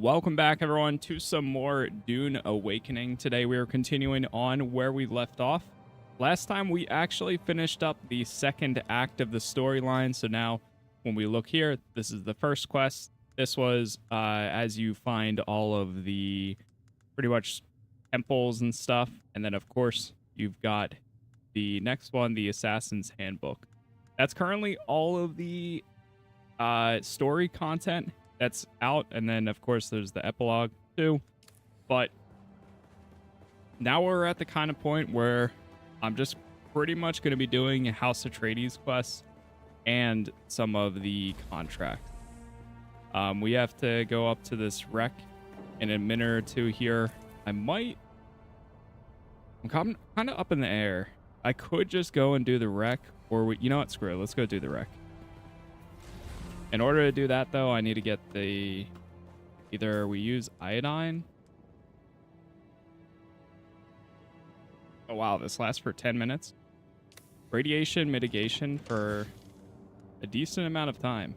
Welcome back, everyone, to some more Dune Awakening. Today we are continuing on where we left off. Last time we actually finished up the second act of the storyline, so now when we look here, this is the first quest. This was as you find all of the pretty much temples and stuff, and then of course you've got the next one, the Assassin's Handbook. That's currently all of the story content that's out, and then of course there's the epilogue too. But now we're at the kind of point where I'm just pretty much going to be doing House Atreides quests and some of the contracts. We have to go up to this wreck in a minute or two here. I'm kind of up in the air. I could just go and do the wreck, or you know what, screw it, let's go do the wreck. In order to do that, though, I need to get either we use iodine. Oh, wow, this lasts for 10 minutes. Radiation mitigation for a decent amount of time.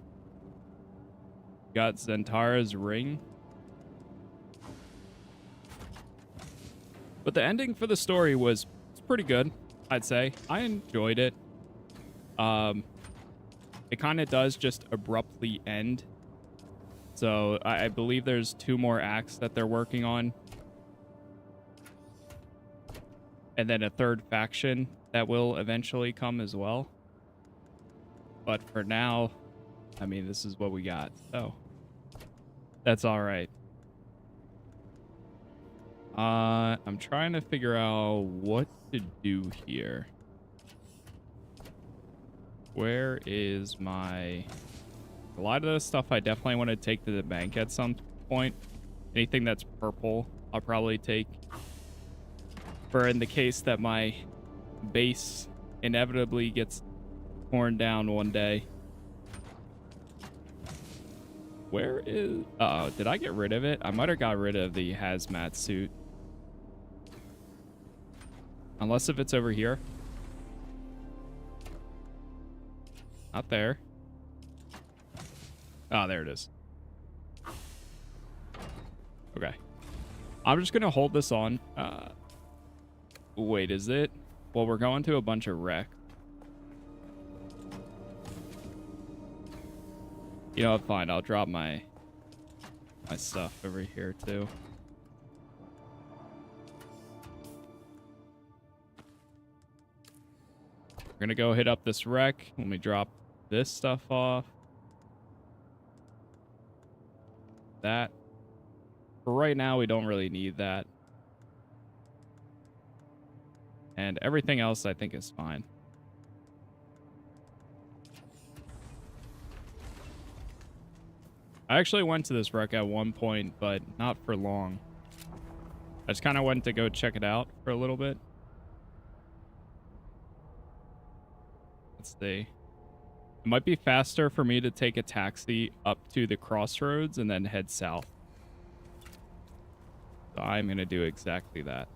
Got Zentara's ring. But the ending for the story was pretty good, I'd say. I enjoyed it. It kind of does just abruptly end. So I believe there's 2 more acts that they're working on. And then a 3rd faction that will eventually come as well. But for now, I mean, this is what we got. So that's all right. I'm trying to figure out what to do here. Where is my... A lot of this stuff I definitely want to take to the bank at some point. Anything that's purple, I'll probably take. For in the case that my base inevitably gets torn down one day. Where is... Uh-oh, did I get rid of it? I might have got rid of the hazmat suit. Unless if it's over here. Not there. Oh, there it is. Okay. I'm just going to hold this on. Wait, is it? Well, we're going to a bunch of wreck. You know what? Fine. I'll drop my stuff over here, too. We're going to go hit up this wreck. Let me drop this stuff off. That. For right now, we don't really need that. And everything else, I think, is fine. I actually went to this wreck at one point, but not for long. I just kind of went to go check it out for a little bit. Let's see. It might be faster for me to take a taxi up to the crossroads and then head south. So I'm going to do exactly that.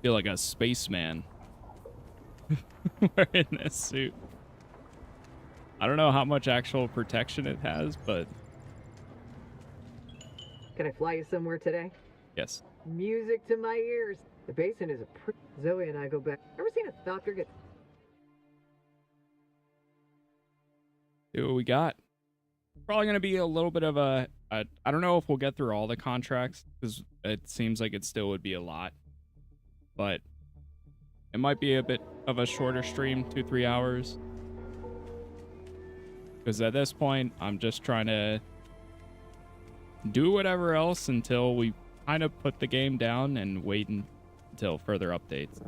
Feel like a spaceman wearing this suit. I don't know how much actual protection it has, but... Can I fly you somewhere today? Yes. Music to my ears. The basin is a Zoe and I go back. Ever seen a doctor get... See what we got. Probably going to be a little bit of a... I don't know if we'll get through all the contracts, because it seems like it still would be a lot. But it might be a bit of a shorter stream, 2-3 hours. Because at this point, I'm just trying to do whatever else until we kind of put the game down and wait until further updates.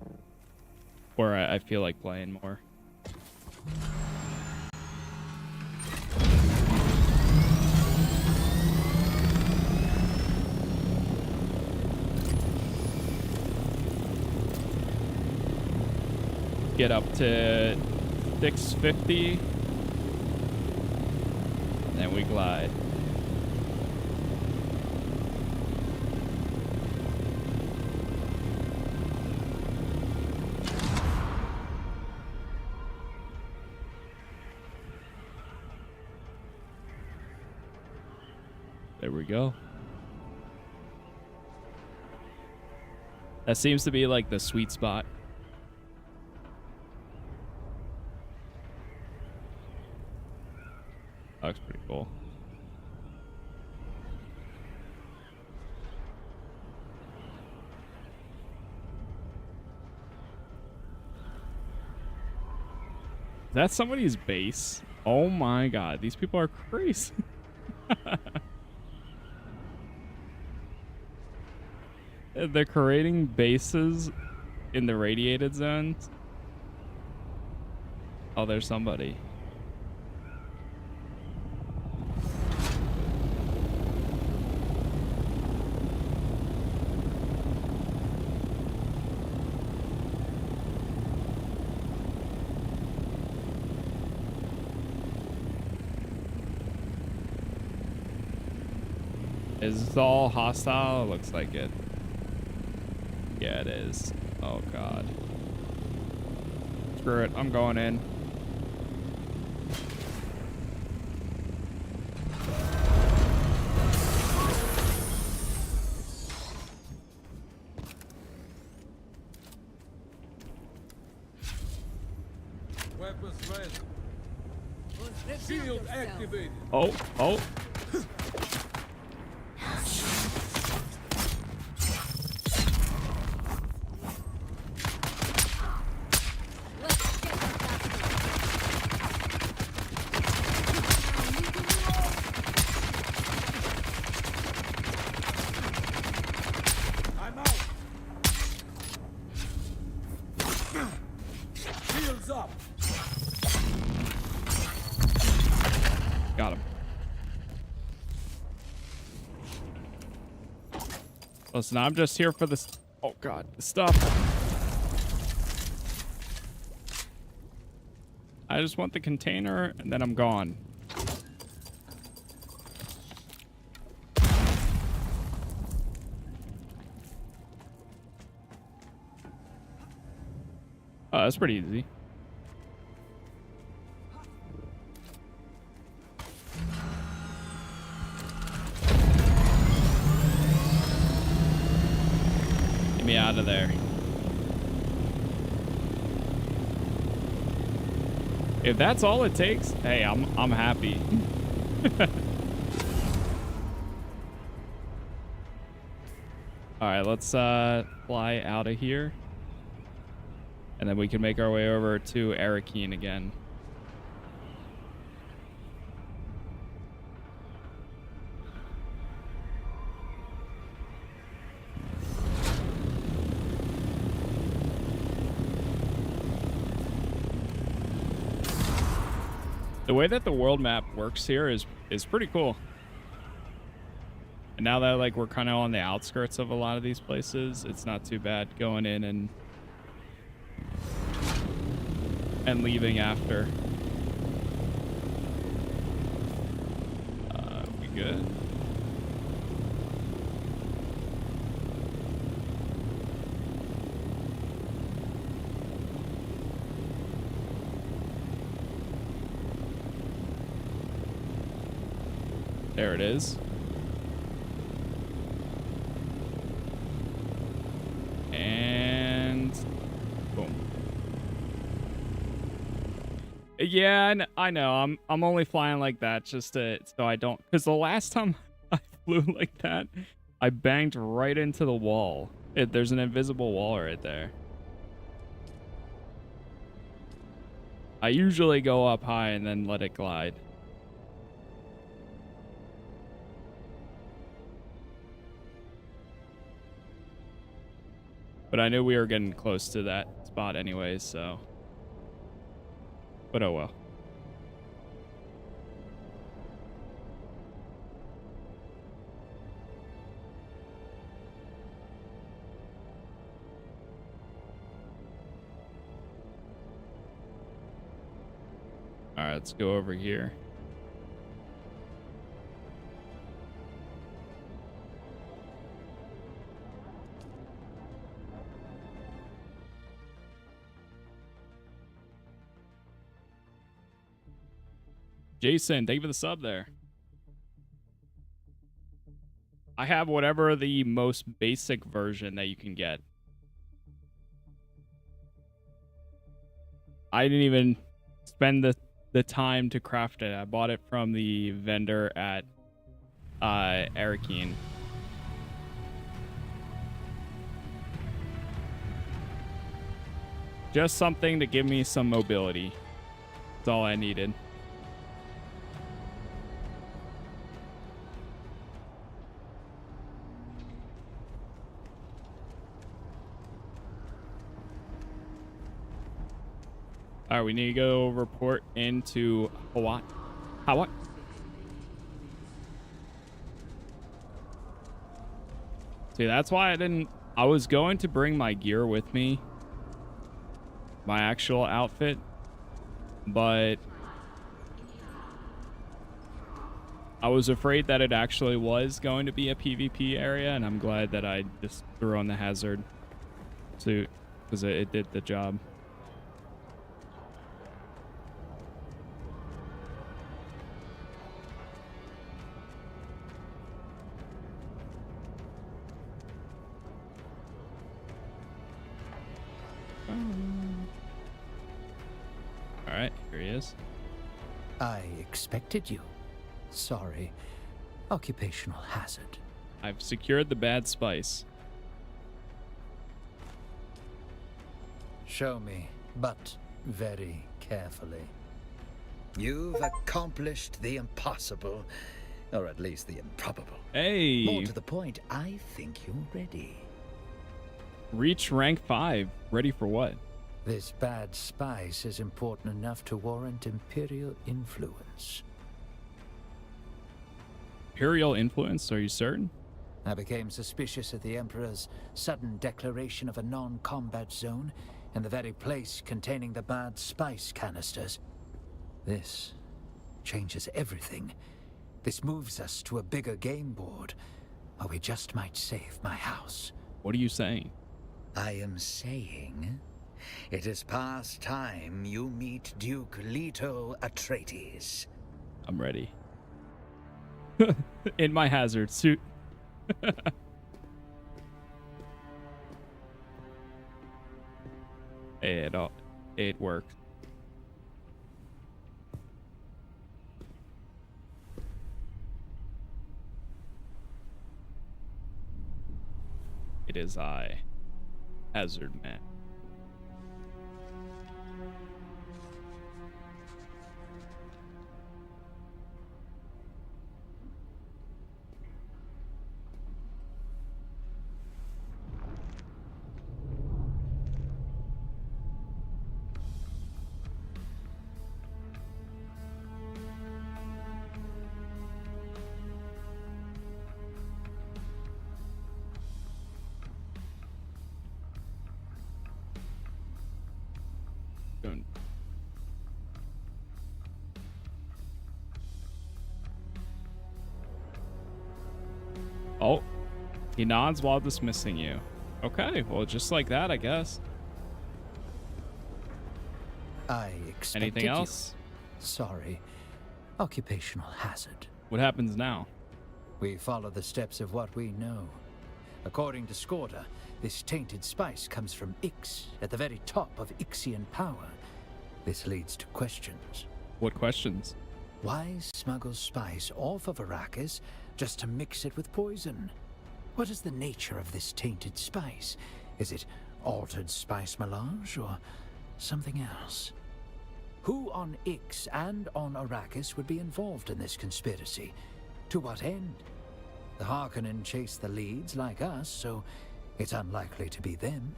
Or I feel like playing more. Get up to 650. Then we glide. we go. That seems to be like the sweet spot. That looks pretty cool. Is that somebody's base? Oh my god, these people are crazy. They're creating bases in the radiated zones. Oh, there's somebody. Is this all hostile? It looks like it. Yeah, it is. Oh, God. Screw it. I'm going in. Weapons ready. Shield activated. Oh, oh. Got him. Listen, I'm just here for this. Oh, God. The stuff. I just want the container, and then I'm gone. Oh, that's pretty easy. Get me out of there. If that's all it takes, hey, I'm happy. All right, let's fly out of here. And then we can make our way over to Arakeen again. The way that the world map works here is pretty cool. And now that like we're kind of on the outskirts of a lot of these places, it's not too bad going in and leaving after. We good? There it is. And boom. Yeah, I know. I'm only flying like that just so I don't, because the last time I flew like that, I banged right into the wall. There's an invisible wall right there. I usually go up high and then let it glide. But I knew we were getting close to that spot anyways, so. But oh well. All right, let's go over here. Jason, thank you for the sub there. I have whatever the most basic version that you can get. I didn't even spend the time to craft it. I bought it from the vendor at Arakeen. Just something to give me some mobility. That's all I needed. All right, we need to go report into Hawaii. Hawaii. See, that's why I was going to bring my gear with me. My actual outfit. But I was afraid that it actually was going to be a PvP area, and I'm glad that I just threw on the hazard suit because it did the job. All right, here he is. I expected you. Sorry. Occupational hazard. I've secured the bad spice. Show me, but very carefully. You've accomplished the impossible, or at least the improbable. Hey! More to the point, I think you're ready. Reach rank 5. Ready for what? This bad spice is important enough to warrant Imperial influence. Imperial influence? Are you certain? I became suspicious of the Emperor's sudden declaration of a non-combat zone in the very place containing the bad spice canisters. This changes everything. This moves us to a bigger game board, or we just might save my house. What are you saying? I am saying it is past time you meet Duke Leto Atreides. I'm ready. In my hazard suit. It worked. It is I, Hazard Man. Oh, he nods while dismissing you. Okay, well, just like that, I guess. I expected Anything else? You. Sorry. Occupational hazard. What happens now? We follow the steps of what we know. According to Skorda, this tainted spice comes from Ix, at the very top of Ixian power. This leads to questions. What questions? Why smuggle spice off of Arrakis just to mix it with poison? What is the nature of this tainted spice? Is it altered spice melange or something else? Who on Ix and on Arrakis would be involved in this conspiracy? To what end? The Harkonnen chase the leads like us, so it's unlikely to be them.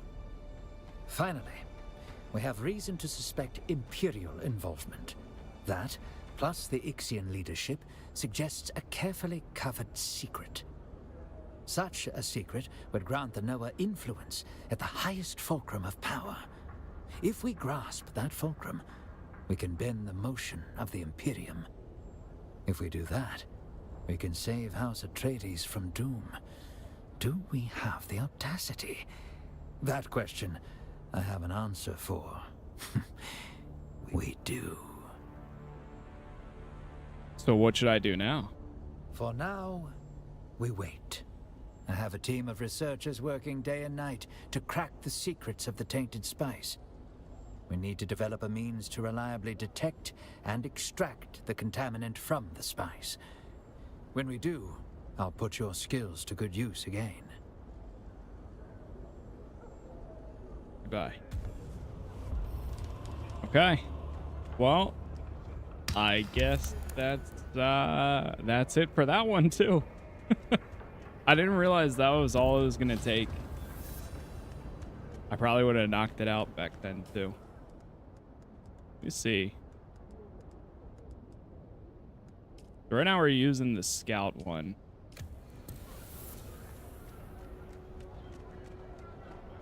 Finally, we have reason to suspect Imperial involvement. That, plus the Ixian leadership, suggests a carefully covered secret. Such a secret would grant the Noah influence at the highest fulcrum of power. If we grasp that fulcrum, we can bend the motion of the Imperium. If we do that, we can save House Atreides from doom. Do we have the audacity? That question I have an answer for. We do. So what should I do now? For now, we wait. I have a team of researchers working day and night to crack the secrets of the tainted spice. We need to develop a means to reliably detect and extract the contaminant from the spice. When we do, I'll put your skills to good use again. Goodbye. Okay. Well, I guess that's it for that one too. I didn't realize that was all it was gonna take. I probably would have knocked it out back then too. Let me see. So right now we're using the scout one.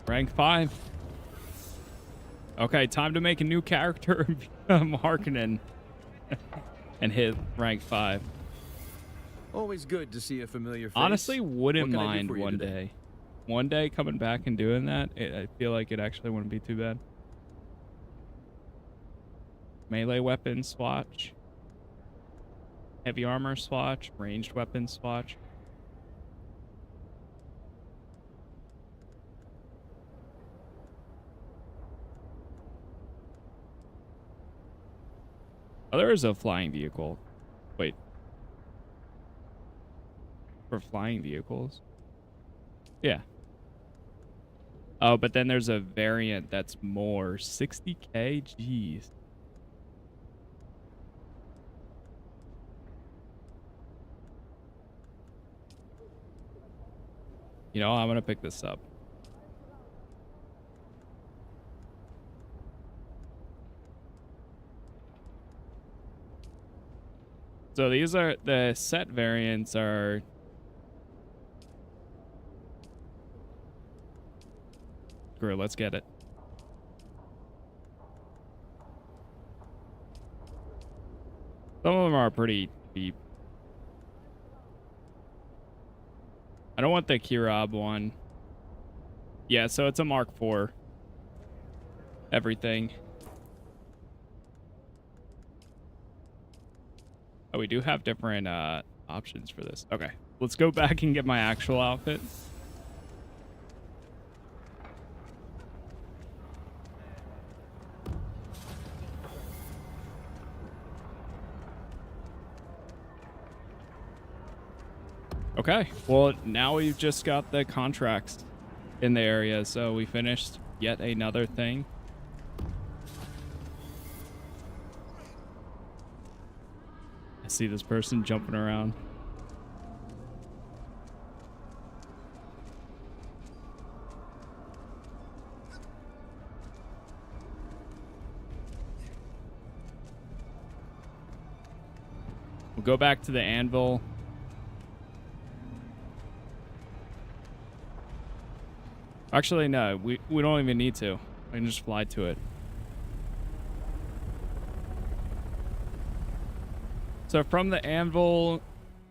Rank 5. Okay, time to make a new character and become Harkonnen and hit rank 5. Always good to see a familiar face. Honestly, wouldn't What can I do mind for you one today? day. One day coming back and doing that, I feel like it actually wouldn't be too bad. Melee weapon swatch. Heavy armor swatch. Ranged weapon swatch. Oh, there is a flying vehicle. Wait. For flying vehicles? Yeah. Oh, but then there's a variant that's more. 60k? Jeez. You know, I'm going to pick this up. So these are the set variants are screw it, let's get it. Some of them are pretty cheap. I don't want the Kirab one. Yeah, so it's a Mark IV. Everything. Oh, we do have different options for this. Okay, let's go back and get my actual outfit. Okay, well, now we've just got the contracts in the area, so we finished yet another thing. I see this person jumping around. We'll go back to the anvil. Actually, no, we don't even need to. We can just fly to it. So from the anvil,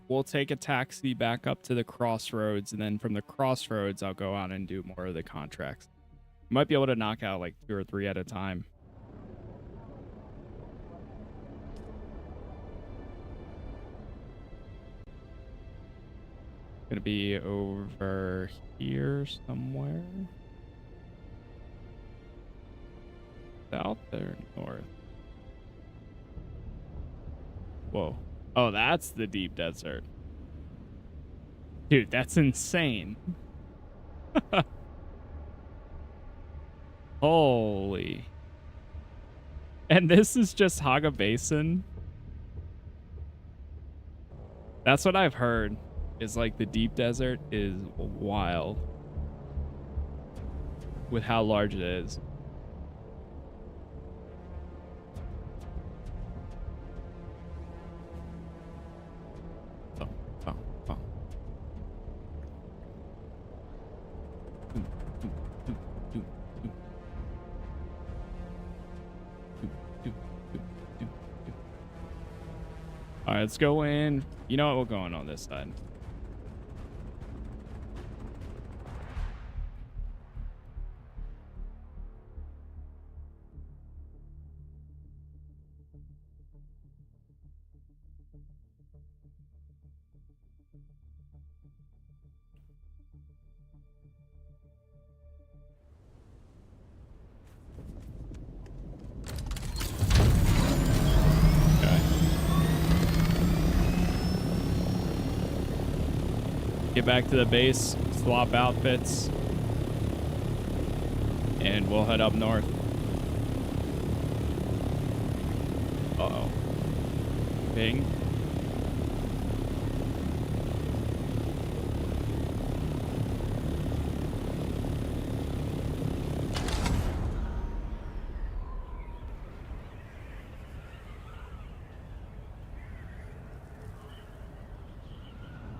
we'll take a taxi back up to the crossroads, and then from the crossroads, I'll go out and do more of the contracts. Might be able to knock out like 2 or 3 at a time. Gonna be over here somewhere. South or north? Whoa. Oh, that's the deep desert. Dude, that's insane. Holy. And this is just Haga Basin? That's what I've heard. Is like the deep desert is wild with how large it is. Oh, oh, oh. All right, let's go in. You know what? We're going on this side. Get back to the base, swap outfits, and we'll head up north. Uh-oh. Ping.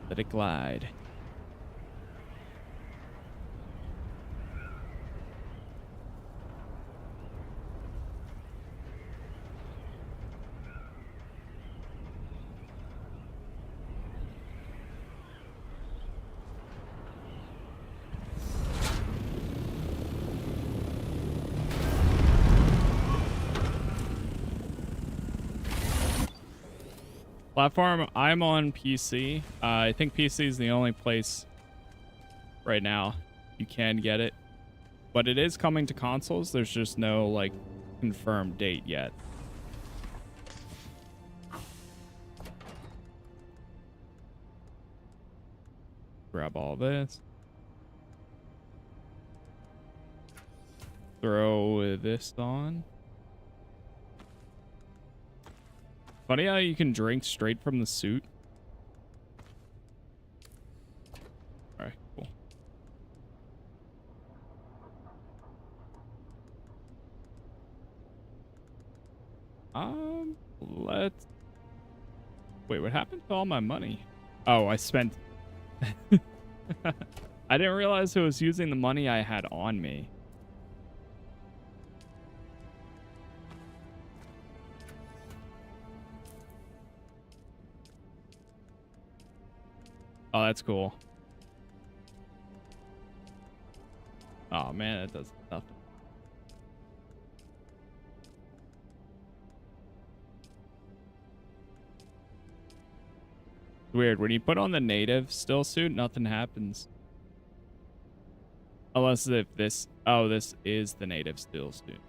Let it glide. Platform, I'm on PC. I think PC is the only place right now you can get it. But it is coming to consoles. There's just no, like, confirmed date yet. Grab all this. Throw this on. Funny how you can drink straight from the suit. All right, cool. Let's... Wait, what happened to all my money? Oh, I spent... I didn't realize it was using the money I had on me. Oh, that's cool. Oh man, that does nothing. Weird. When you put on the native still suit, nothing happens. Unless if this... Oh, this is the native still suit.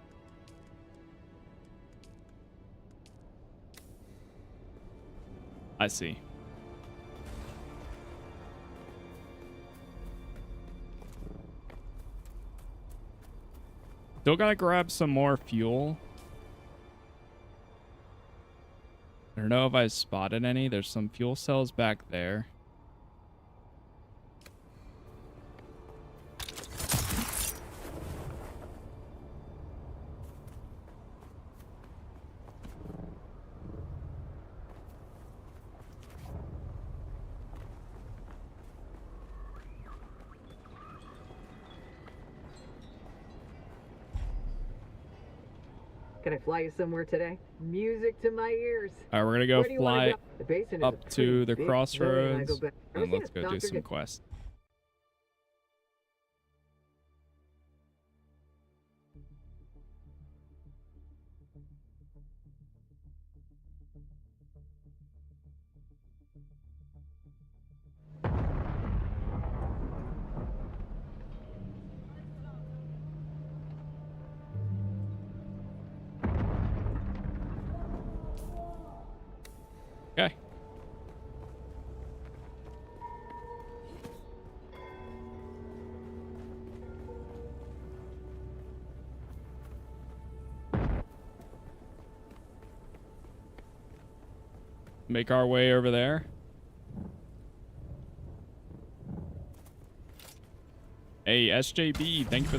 I see. Still gotta grab some more fuel. I don't know if I spotted any. There's some fuel cells back there. Can I fly you somewhere today? Music to my ears. All right, we're gonna go Where do you wanna fly go? The basin is up a to pretty the big crossroads, zone, Ever and seen let's a go do doctor some get- quests. Okay. Make our way over there. Hey, SJB, thank you for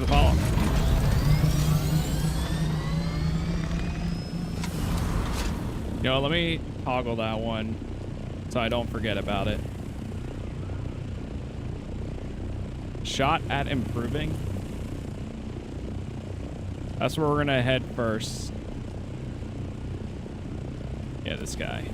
the follow. You know, let me toggle that one so I don't forget about it. Shot at improving. That's where we're gonna head first. Yeah, this guy.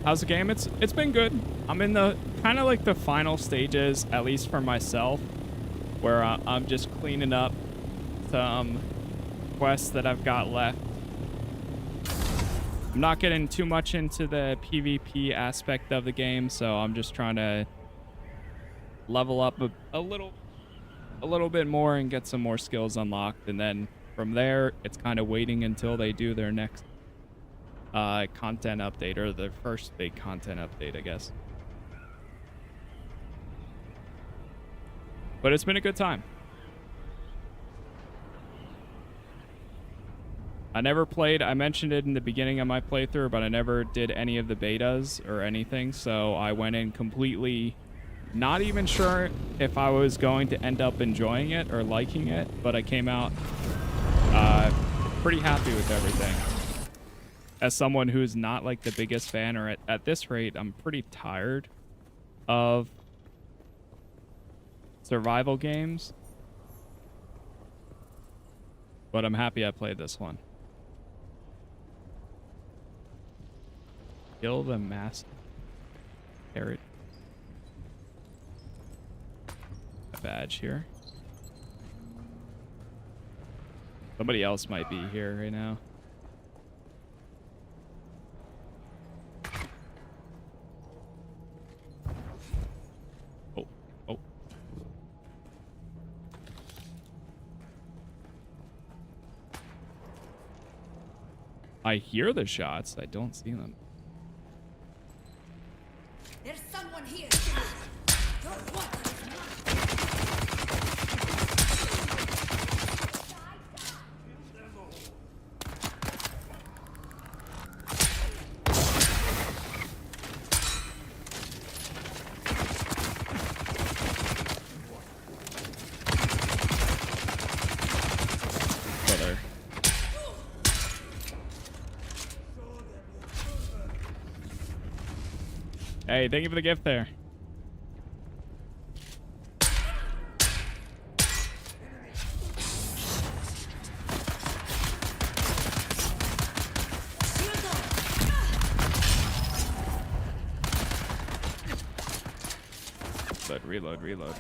How's the game? It's been good. I'm in the kind of like the final stages, at least for myself, where I'm just cleaning up some quests that I've got left. I'm not getting too much into the PvP aspect of the game, so I'm just trying to level up a little a little bit more and get some more skills unlocked. And then from there, it's kind of waiting until they do their next content update, or their first big content update, I guess. But it's been a good time. I never played, I mentioned it in the beginning of my playthrough, but I never did any of the betas or anything, so I went in completely not even sure if I was going to end up enjoying it or liking it, but I came out pretty happy with everything. As someone who's not like the biggest fan, or at this rate, I'm pretty tired of survival games, but I'm happy I played this one. Kill the master carrot. A badge here. Somebody else might be here right now. Oh, oh. I hear the shots. I don't see them. There's someone here. Your water is mine. Brother. Hey, thank you for the gift there. Reload, reload.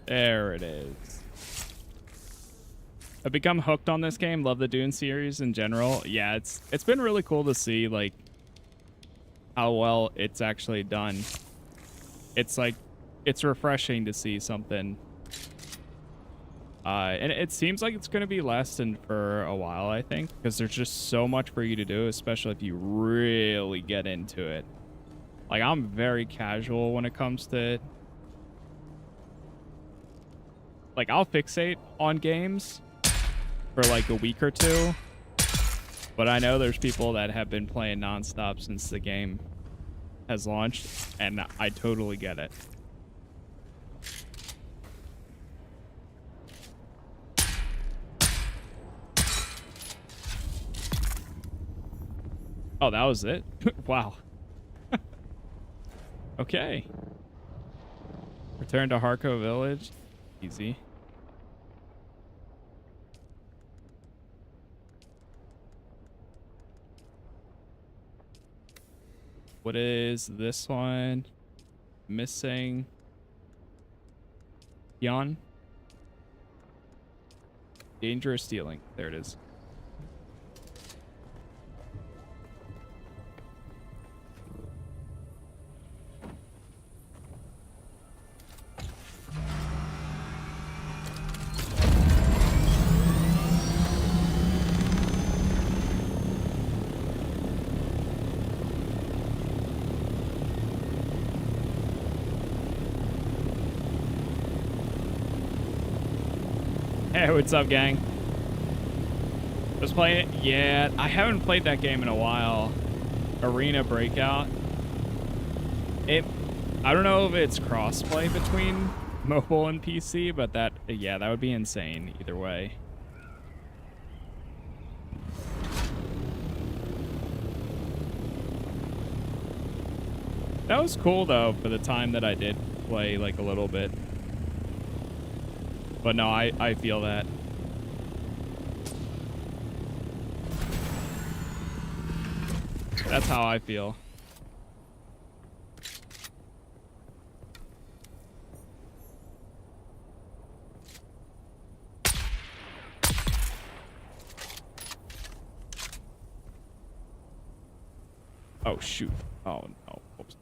There it is. I've become hooked on this game. Love the Dune series in general. Yeah, it's been really cool to see like how well it's actually done. It's like it's refreshing to see something. And it seems like it's going to be lasting for a while, I think, because there's just so much for you to do, especially if you really get into it. Like, I'm very casual when it comes to, like, I'll fixate on games for like a week or two, but I know there's people that have been playing nonstop since the game has launched, and I totally get it. Oh, that was it? Wow. Okay. Return to Harco Village. Easy. What is this one? Missing. Yon. Dangerous stealing. There it is. Hey, what's up, gang? Just playing it? Yeah, I haven't played that game in a while. Arena Breakout. I don't know if it's crossplay between mobile and PC, but that would be insane either way. That was cool though for the time that I did play like a little bit. But no, I feel that. That's how I feel. Oh, shoot. Oh, no. Oops.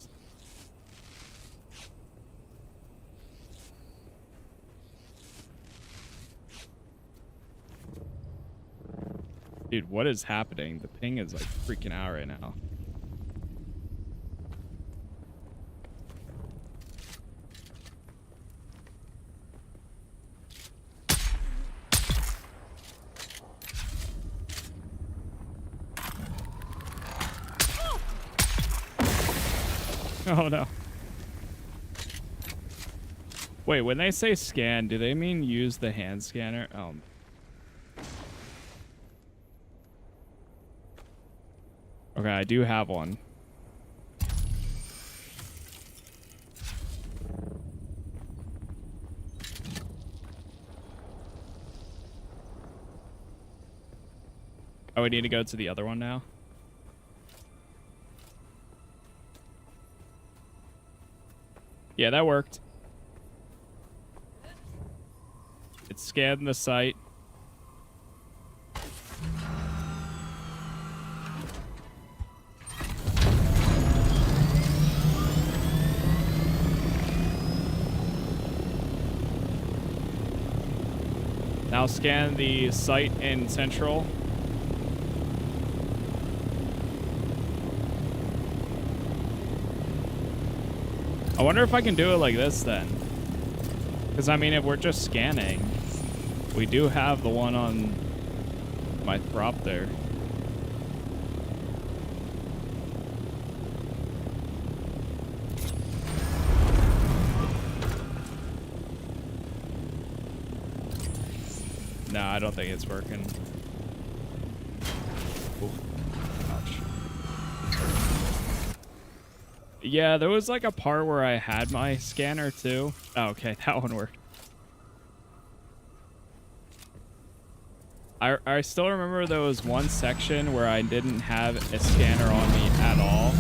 Dude, what is happening? The ping is like freaking out right now. Oh no. Wait, when they say scan, do they mean use the hand scanner? Oh. Okay, I do have one. Oh, we need to go to the other one now? Yeah, that worked. It scanned the site. Now scan the site in Central. I wonder if I can do it like this then. Because, I mean, if we're just scanning, we do have the one on my prop there. No, I don't think it's working. Ooh. Ouch. Yeah, there was like a part where I had my scanner too. Oh, okay, that one worked. I still remember there was one section where I didn't have a scanner on me at all.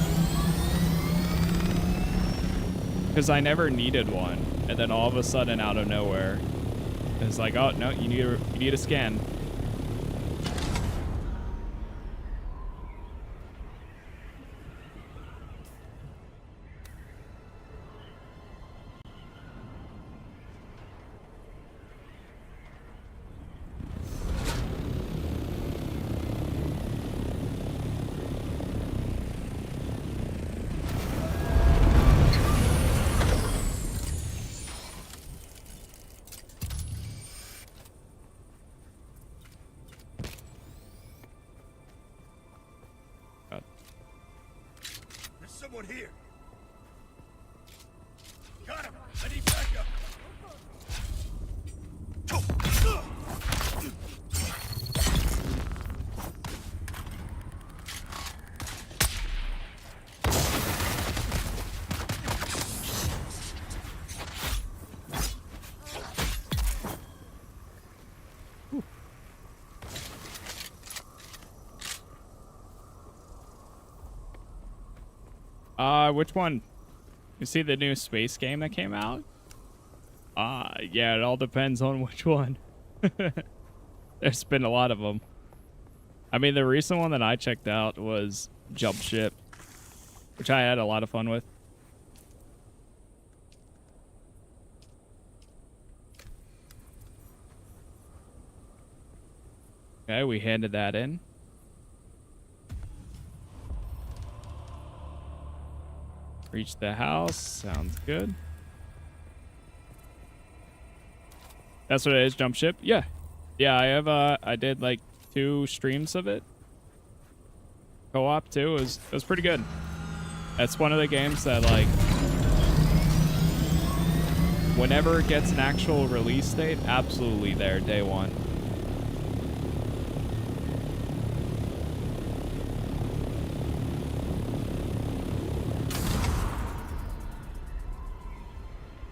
Because I never needed one. And then all of a sudden, out of nowhere, it's like, oh, no, you need a scan. Someone here. Got him. I need backup. Which one? You see the new space game that came out? Yeah, it all depends on which one. There's been a lot of them. I mean, the recent one that I checked out was Jump Ship, which I had a lot of fun with. Okay, we handed that in. Reach the house. Sounds good. That's what it is, Jump Ship? Yeah. Yeah, I have I did like 2 streams of it. Co-op too. It was pretty good. That's one of the games that, like, whenever it gets an actual release date, absolutely there, day one.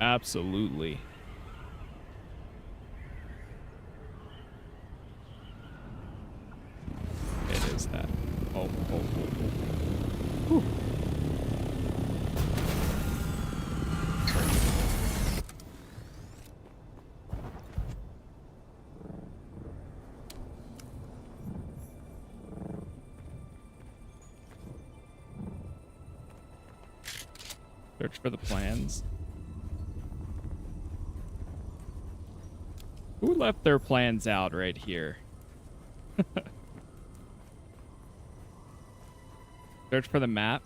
Absolutely. It is that. Oh. Search for the plans. Who left their plans out right here? Search for the map.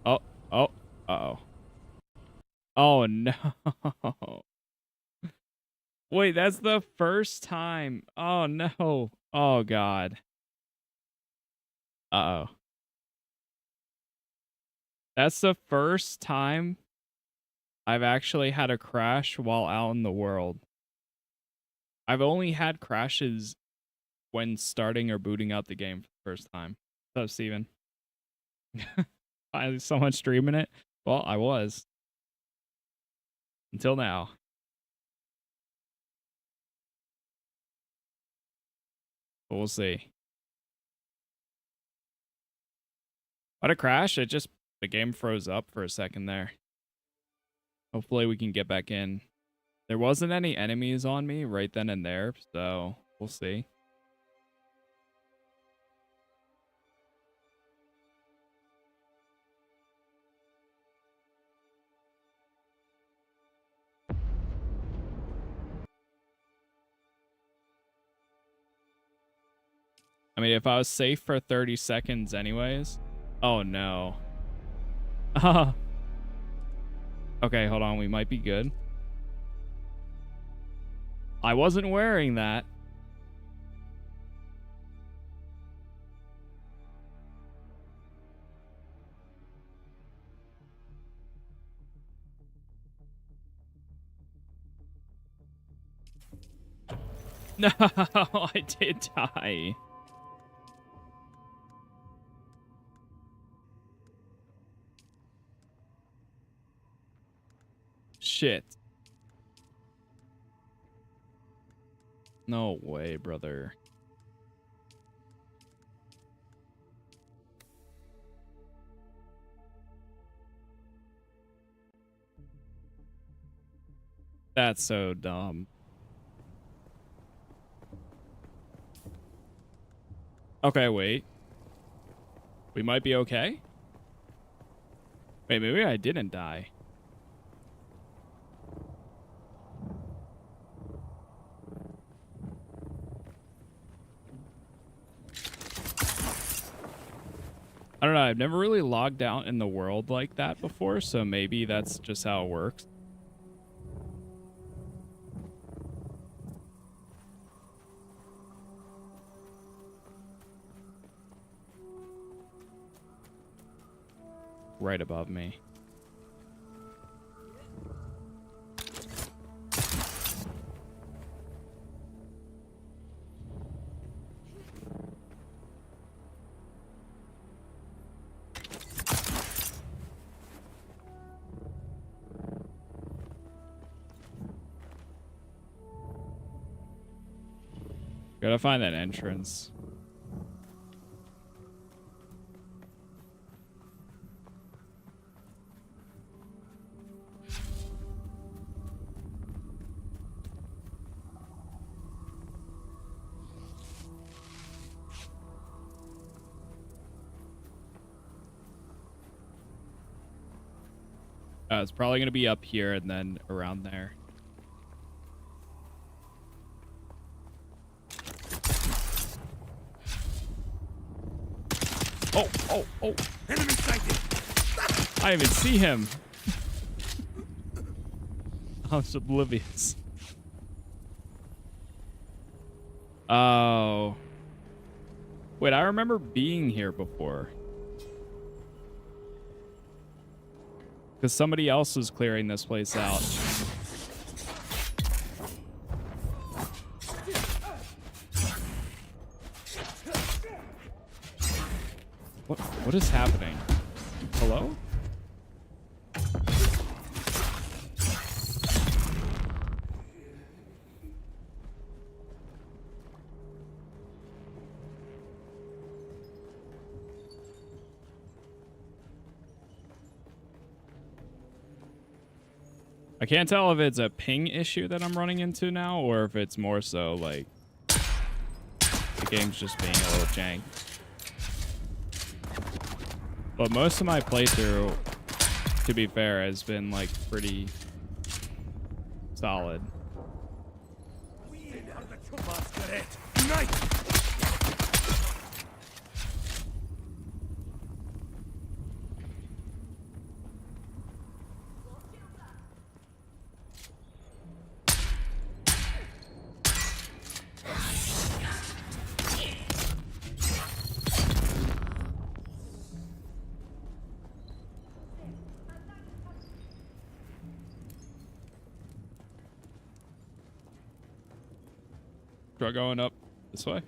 Oh, oh, uh-oh. Oh, no. Wait, that's the first time. Oh, no. Oh, God. Uh-oh. That's the first time I've actually had a crash while out in the world. I've only had crashes when starting or booting out the game for the first time. What's up, Steven? Finally, someone streaming it? Well, I was. Until now. But we'll see. What a crash. The game froze up for a second there. Hopefully we can get back in. There wasn't any enemies on me right then and there, so we'll see. I mean, if I was safe for 30 seconds anyways. Oh, no. Okay, hold on. We might be good. I wasn't wearing that. No, I did die. Shit. No way, brother. That's so dumb. Okay, wait. We might be okay? Wait, maybe I didn't die. I don't know. I've never really logged out in the world like that before, so maybe that's just how it works. Right above me. Gotta find that entrance. It's probably gonna be up here and then around there. Oh. Enemy sighted. I didn't even see him. I was oblivious. Oh. Wait, I remember being here before. Because somebody else was clearing this place out. What is happening? Hello? I can't tell if it's a ping issue that I'm running into now or if it's more so like the game's just being a little jank. But most of my playthrough, to be fair, has been like pretty solid. Try going up this way.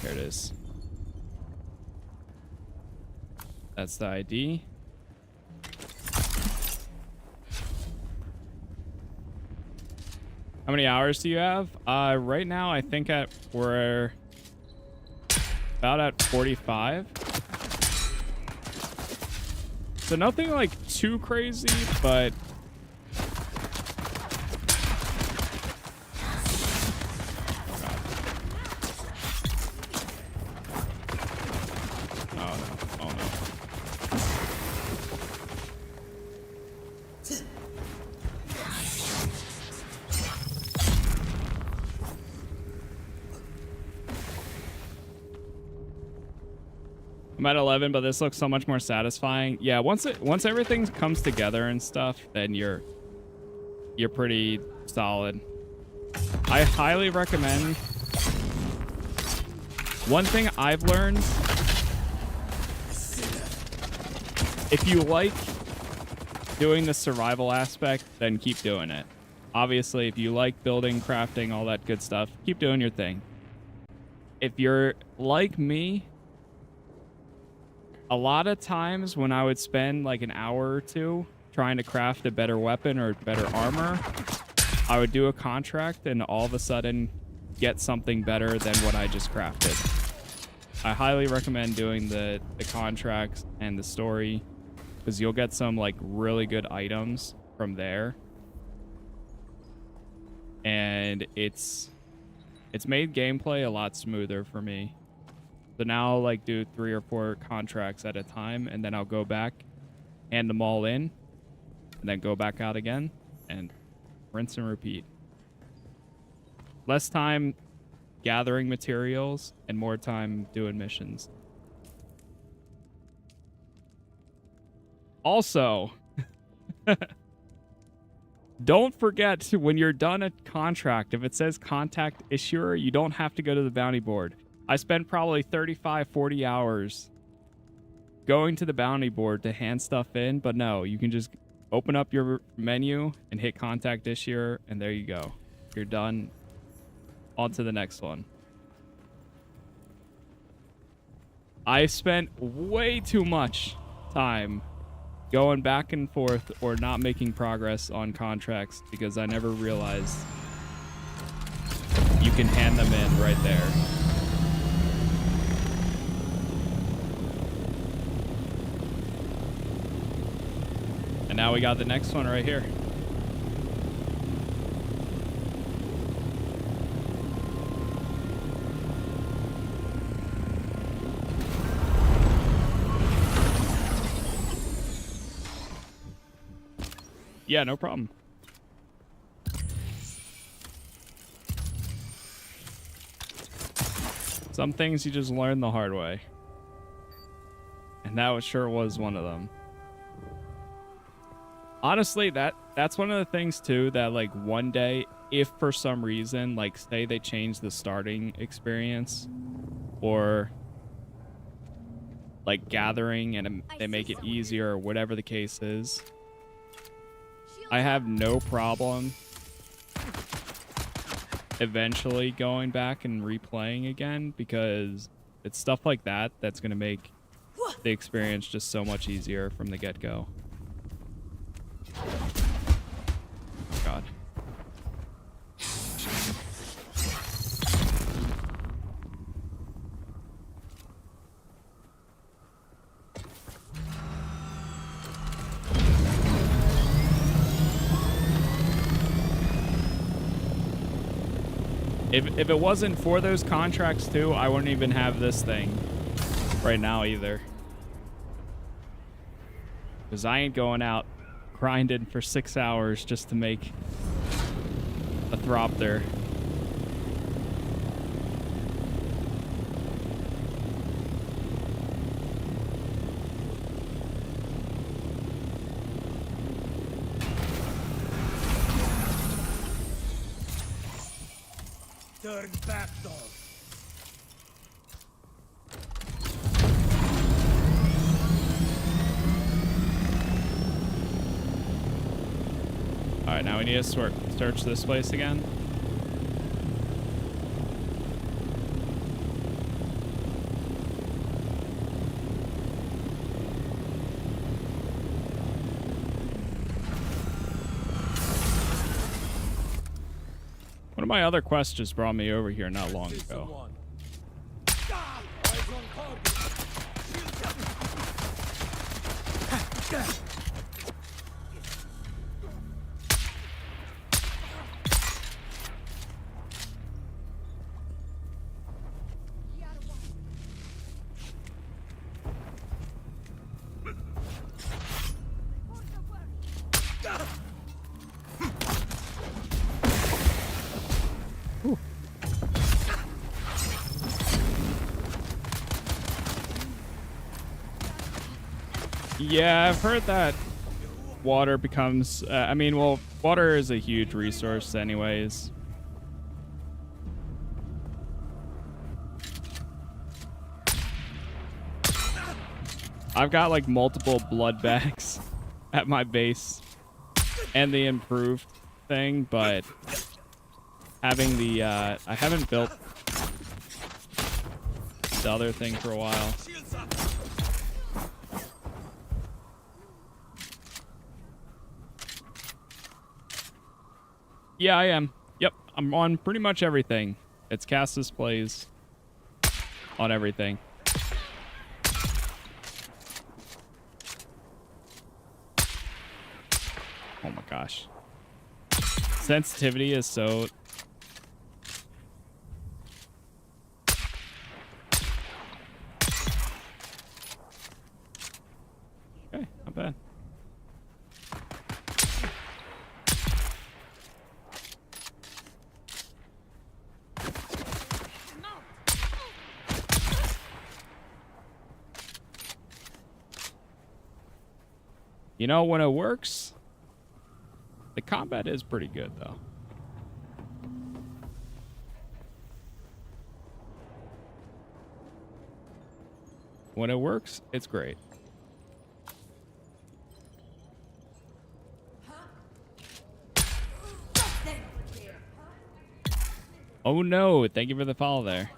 Here it is. That's the ID. How many hours do you have? Right now, I think we're about at 45. So nothing like too crazy, but I'm at 11, but this looks so much more satisfying. Yeah, once everything comes together and stuff, then you're pretty solid. I highly recommend. One thing I've learned, if you like doing the survival aspect, then keep doing it. Obviously, if you like building, crafting, all that good stuff, keep doing your thing. If you're like me, a lot of times when I would spend like an hour or two trying to craft a better weapon or better armor, I would do a contract and all of a sudden get something better than what I just crafted. I highly recommend doing the contracts and the story because you'll get some like really good items from there. And it's made gameplay a lot smoother for me. So now I'll like do 3 or 4 contracts at a time, and then I'll go back, hand them all in, and then go back out again, and rinse and repeat. Less time gathering materials and more time doing missions. Also, don't forget when you're done a contract, if it says contact issuer, you don't have to go to the bounty board. I spent probably 35, 40 hours going to the bounty board to hand stuff in, but no, you can just open up your menu and hit contact issuer, and there you go. You're done. On to the next one. I spent way too much time going back and forth or not making progress on contracts because I never realized you can hand them in right there. And now we got the next one right here. Yeah, no problem. Some things you just learn the hard way. And that sure was one of them. Honestly, that's one of the things too that like one day, if for some reason, like say they change the starting experience or like gathering and they make it easier or whatever the case is, I have no problem eventually going back and replaying again because it's stuff like that that's going to make the experience just so much easier from the get-go. God. If it wasn't for those contracts too, I wouldn't even have this thing right now either. Because I ain't going out grinding for 6 hours just to make a Thropter. Turn back, dog. Alright, now we need to search this place again. One of my other quests just brought me over here not long ago. Yeah, I've heard that water becomes... I mean, well, water is a huge resource anyways. I've got, like, multiple blood bags at my base and the improved thing, but having the... I haven't built the other thing for a while. Yeah, I am. Yep, I'm on pretty much everything. It's Casas plays on everything. Oh my gosh. Sensitivity is so... Okay, not bad. You know, when it works, the combat is pretty good, though. When it works, it's great. Oh no, thank you for the follow there.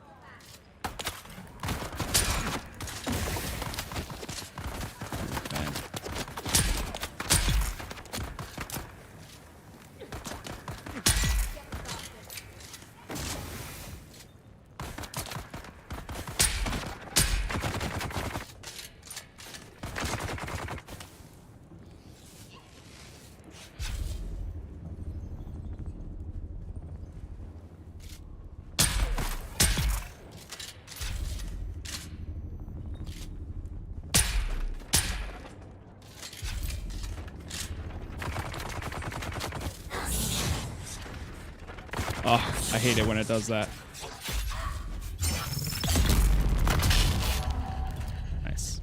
Oh, I hate it when it does that. Nice.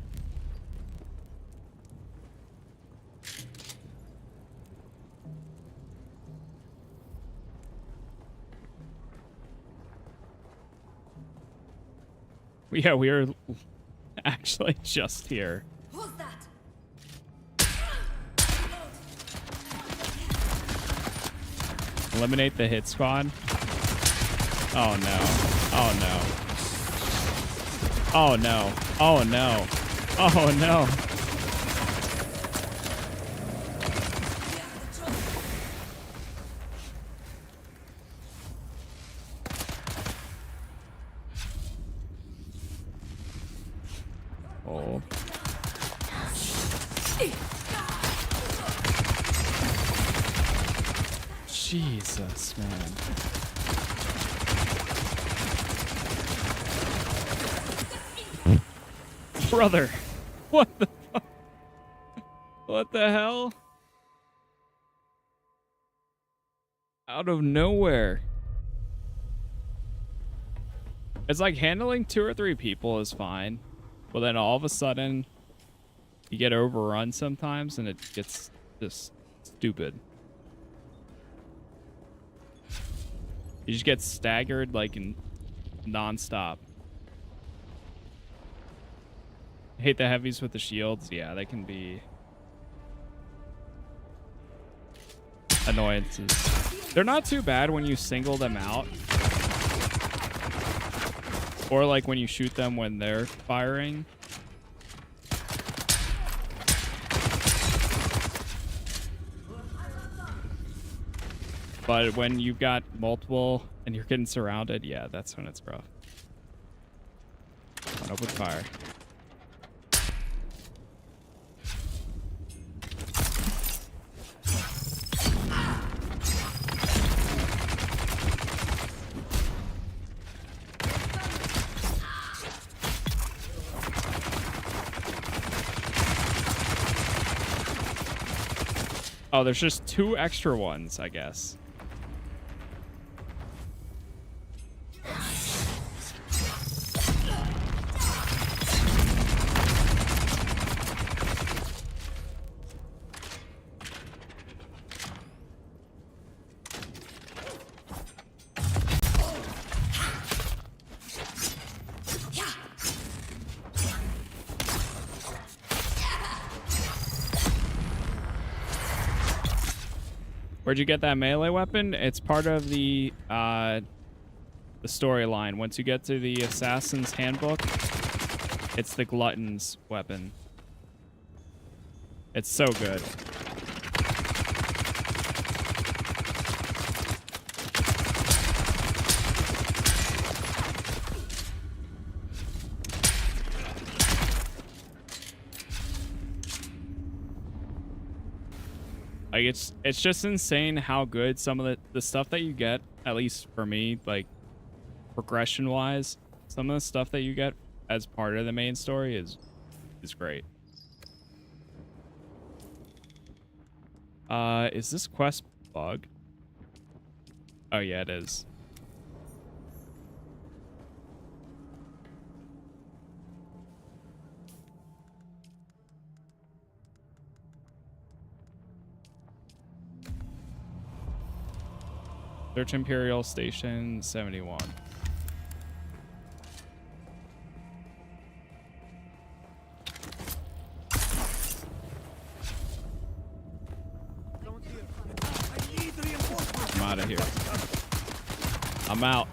Yeah, we are actually just here. Who's that? Eliminate the hit squad. Oh no. Oh no. Oh no. Oh no. Oh no. Oh. Jesus, man. Brother, what the fuck? What the hell? Out of nowhere. It's like handling 2 or 3 people is fine, but then all of a sudden you get overrun sometimes and it gets just stupid. You just get staggered like in non-stop. I hate the heavies with the shields. Yeah, they can be annoyances. They're not too bad when you single them out. Or like when you shoot them when they're firing. But when you've got multiple and you're getting surrounded, yeah, that's when it's rough. Open fire. Oh, there's just 2 extra ones, I guess. Where'd you get that melee weapon? It's part of the storyline. Once you get to the Assassin's Handbook, it's the Glutton's weapon. It's so good. Like it's just insane how good some of the stuff that you get, at least for me, like progression wise, some of the stuff that you get as part of the main story is great. Is this quest bug? Oh yeah, it is. Search Imperial Station 71. I'm out of here. I'm out.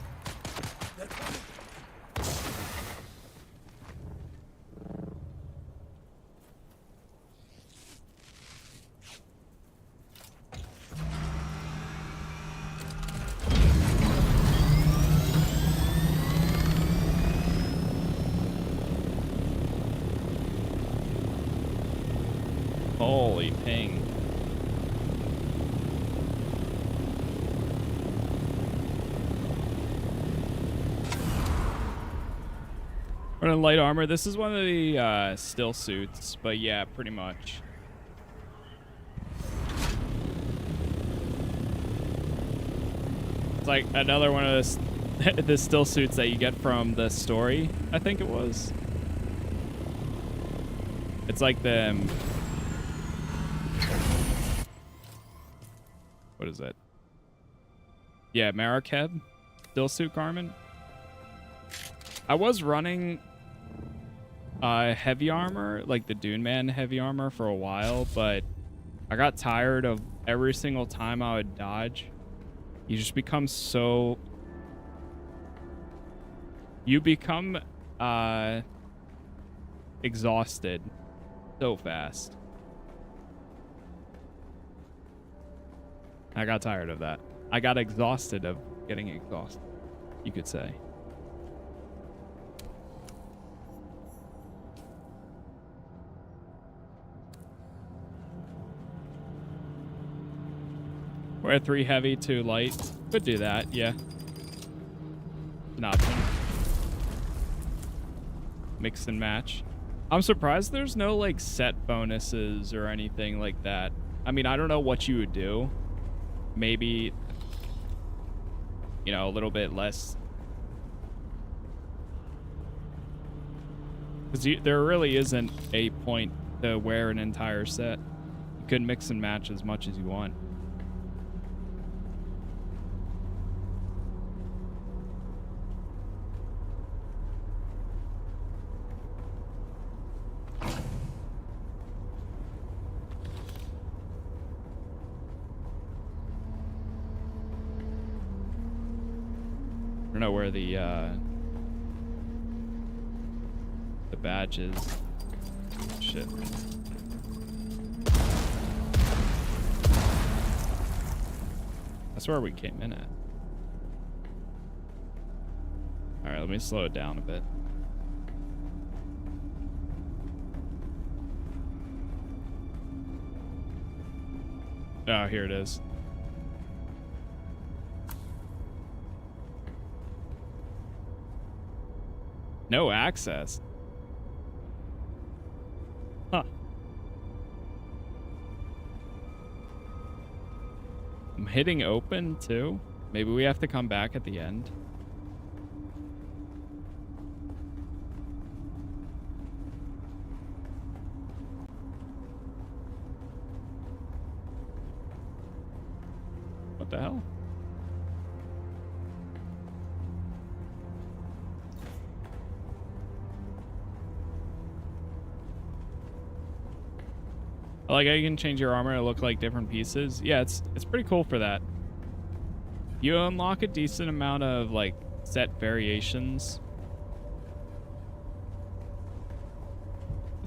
Holy ping. Running light armor. This is one of the still suits, but yeah, pretty much. It's like another one of those the still suits that you get from the story, I think it was. It's like the what is that? Yeah, Marakeb still suit garment. I was running heavy armor, like the Dune Man heavy armor for a while, but I got tired of every single time I would dodge. You just become so... You become exhausted so fast. I got tired of that. I got exhausted of getting exhausted, you could say. We're at 3 heavy, 2 light. Could do that, yeah. An option. Mix and match. I'm surprised there's no like set bonuses or anything like that. I mean, I don't know what you would do. Maybe, you know, a little bit less. Because there really isn't a point to wear an entire set. You could mix and match as much as you want. I don't know where the badge is. Shit. That's where we came in at. Alright, let me slow it down a bit. Oh, here it is. No access. Huh. I'm hitting open too. Maybe we have to come back at the end. What the hell? I like how you can change your armor to look like different pieces. Yeah, it's pretty cool for that. You unlock a decent amount of like set variations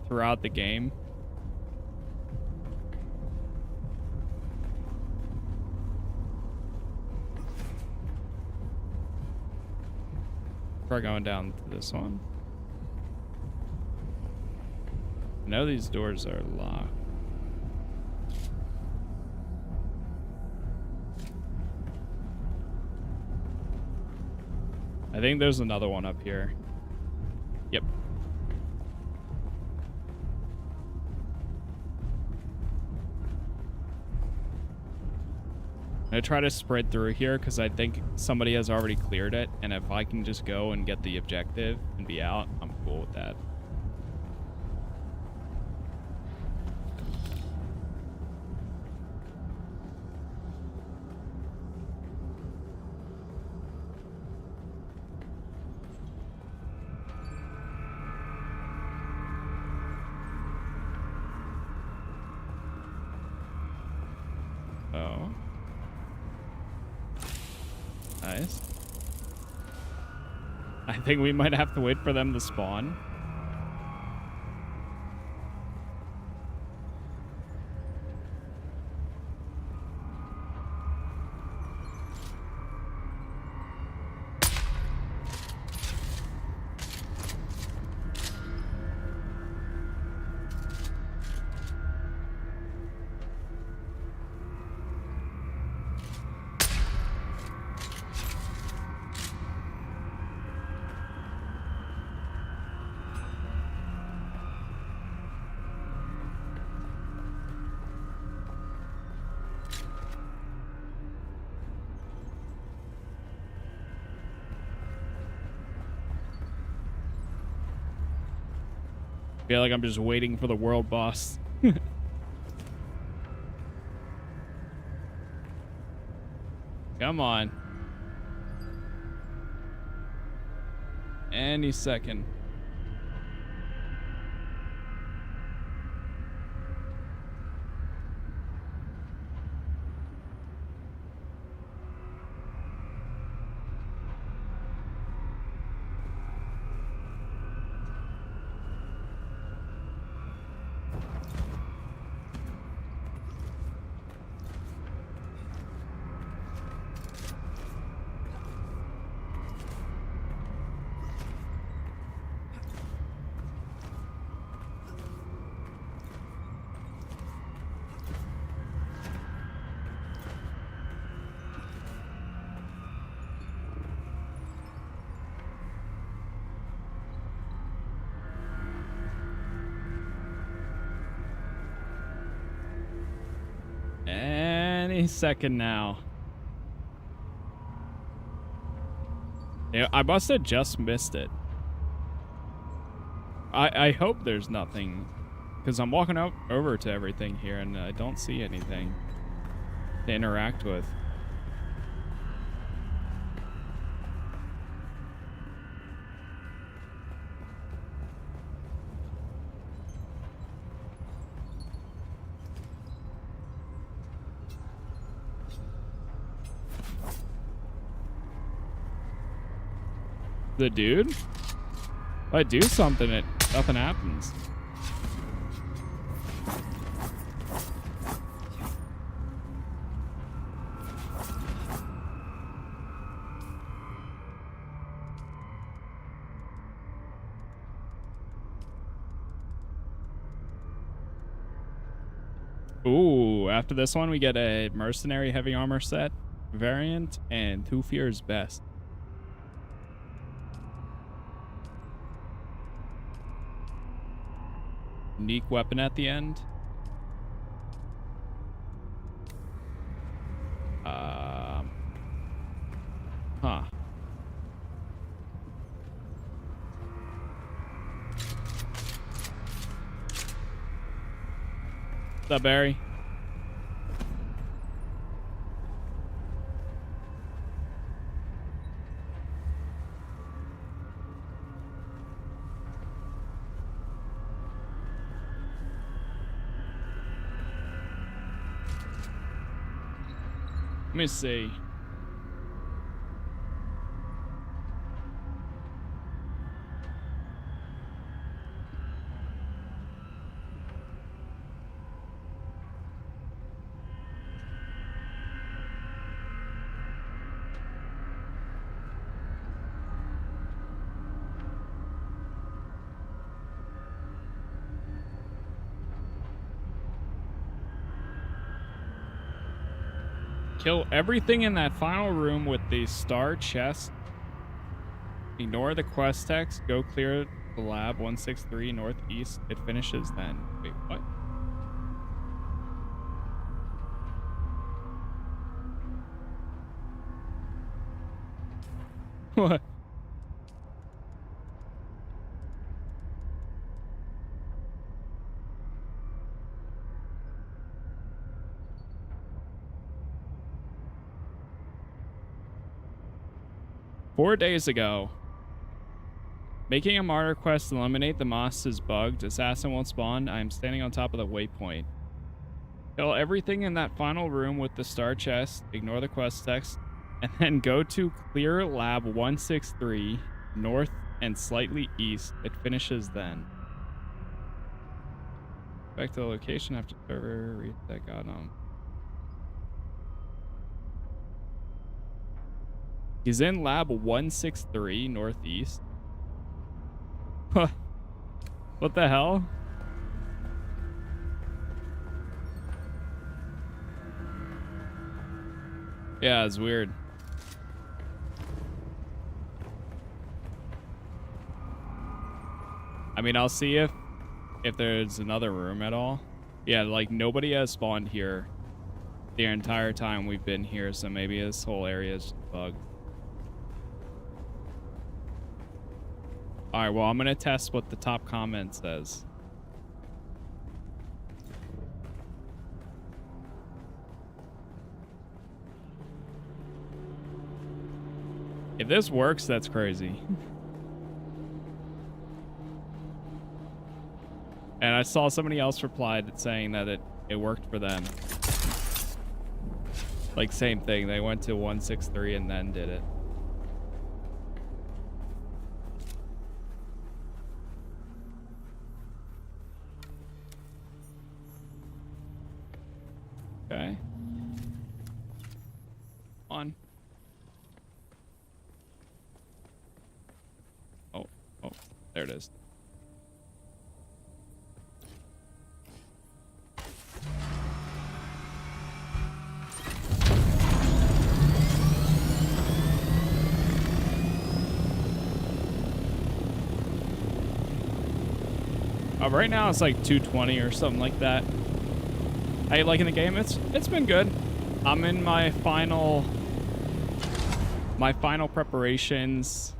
throughout the game. We're going down to this one. I know these doors are locked. I think there's another one up here. Yep. I'm gonna try to spread through here because I think somebody has already cleared it, and if I can just go and get the objective and be out, I'm cool with that. Nice. I think we might have to wait for them to spawn. Feel like I'm just waiting for the world boss. Come on. Any second. Any second now. Yeah, I must have just missed it. I hope there's nothing, because I'm walking over to everything here and I don't see anything to interact with. The dude? If I do something, nothing happens. Ooh, after this one, we get a mercenary heavy armor set variant and Who Fears Best. Unique weapon at the end. Huh. What's up, Barry? Let me see. Kill everything in that final room with the star chest. Ignore the quest text. Go clear the lab 163 northeast. It finishes then. Wait, what? What? "4 days ago. Making a martyr quest to eliminate the moss is bugged. Assassin won't spawn. I am standing on top of the waypoint. Kill everything in that final room with the star chest. Ignore the quest text. And then go to clear lab 163 north and slightly east. It finishes then. Back to the location after server. Read that got on. He's in lab 163 northeast. What the hell? Yeah, it's weird. I mean, I'll see if there's another room at all. Yeah, like nobody has spawned here the entire time we've been here, so maybe this whole area is just bugged. All right, well, I'm going to test what the top comment says. If this works, that's crazy. And I saw somebody else replied saying that it worked for them. Like, same thing. They went to 163 and then did it. Okay. On. Oh, there it is. Right now it's like 220 or something like that. How you liking the game? It's been good. I'm in my final preparations.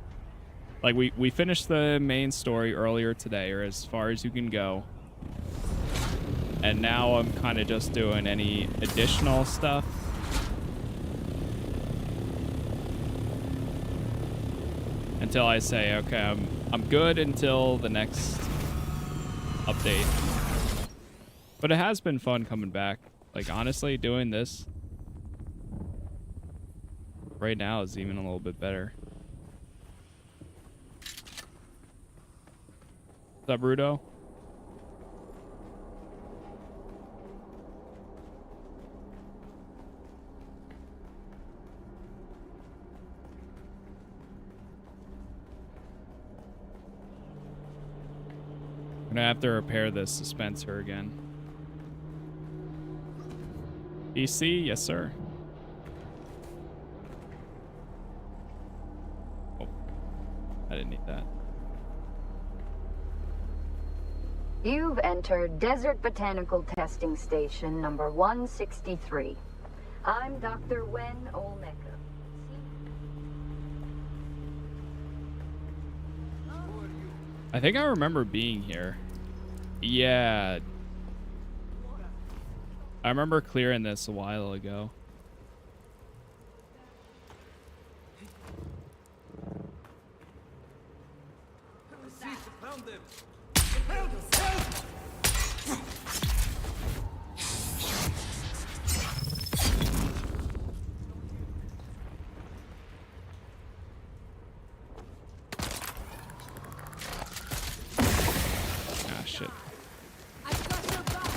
Like we finished the main story earlier today, or as far as you can go. And now I'm kind of just doing any additional stuff. Until I say, okay, I'm good until the next update. But it has been fun coming back. Like, honestly, doing this right now is even a little bit better. What's up, Rudo? I'm gonna have to repair this dispenser again. PC, yes sir. Oh, I didn't need that. You've entered Desert Botanical Testing Station number 163. I'm Dr. Wen Olmeka. I think I remember being here. Yeah. I remember clearing this a while ago. Found them. Ah, shit. I've got your back.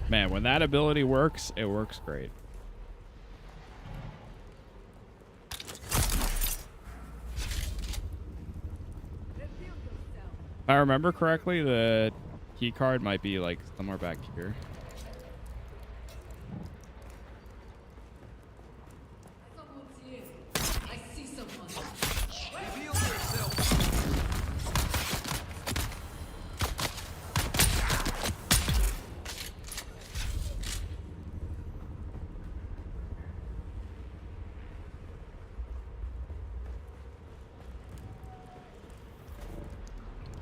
Man, when that ability works, it works great. If I remember correctly, the key card might be like somewhere back here. Someone's here. I see someone. Reveal yourself.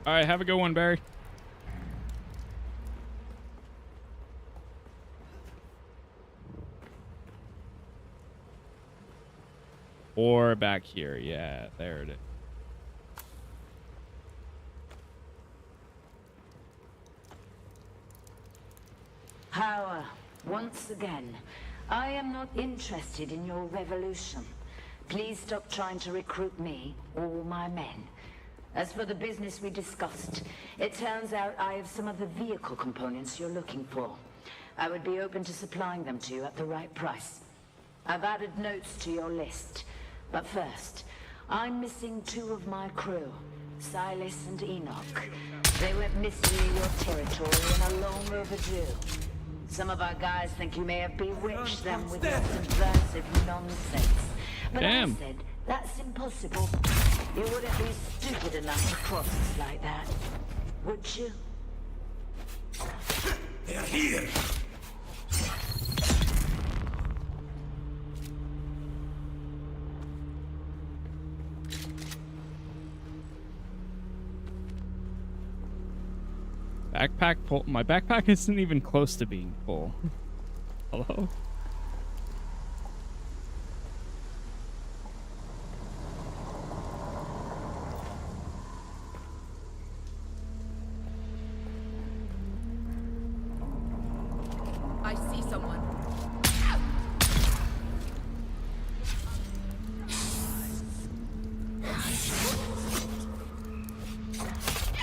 All right, have a good one, Barry. Or back here. Yeah, there it is. Power, once again. I am not interested in your revolution. Please stop trying to recruit me or my men. As for the business we discussed, it turns out I have some of the vehicle components you're looking for. I would be open to supplying them to you at the right price. I've added notes to your list. But first, I'm missing 2 of my crew, Silas and Enoch. They went missing in your territory and are long overdue. Some of our guys think you may have bewitched them with your subversive nonsense. But Damn. I said, that's impossible. You wouldn't be stupid enough to cross us like that, would you? They are here. Backpack full. My backpack isn't even close to being full. Hello? I see someone.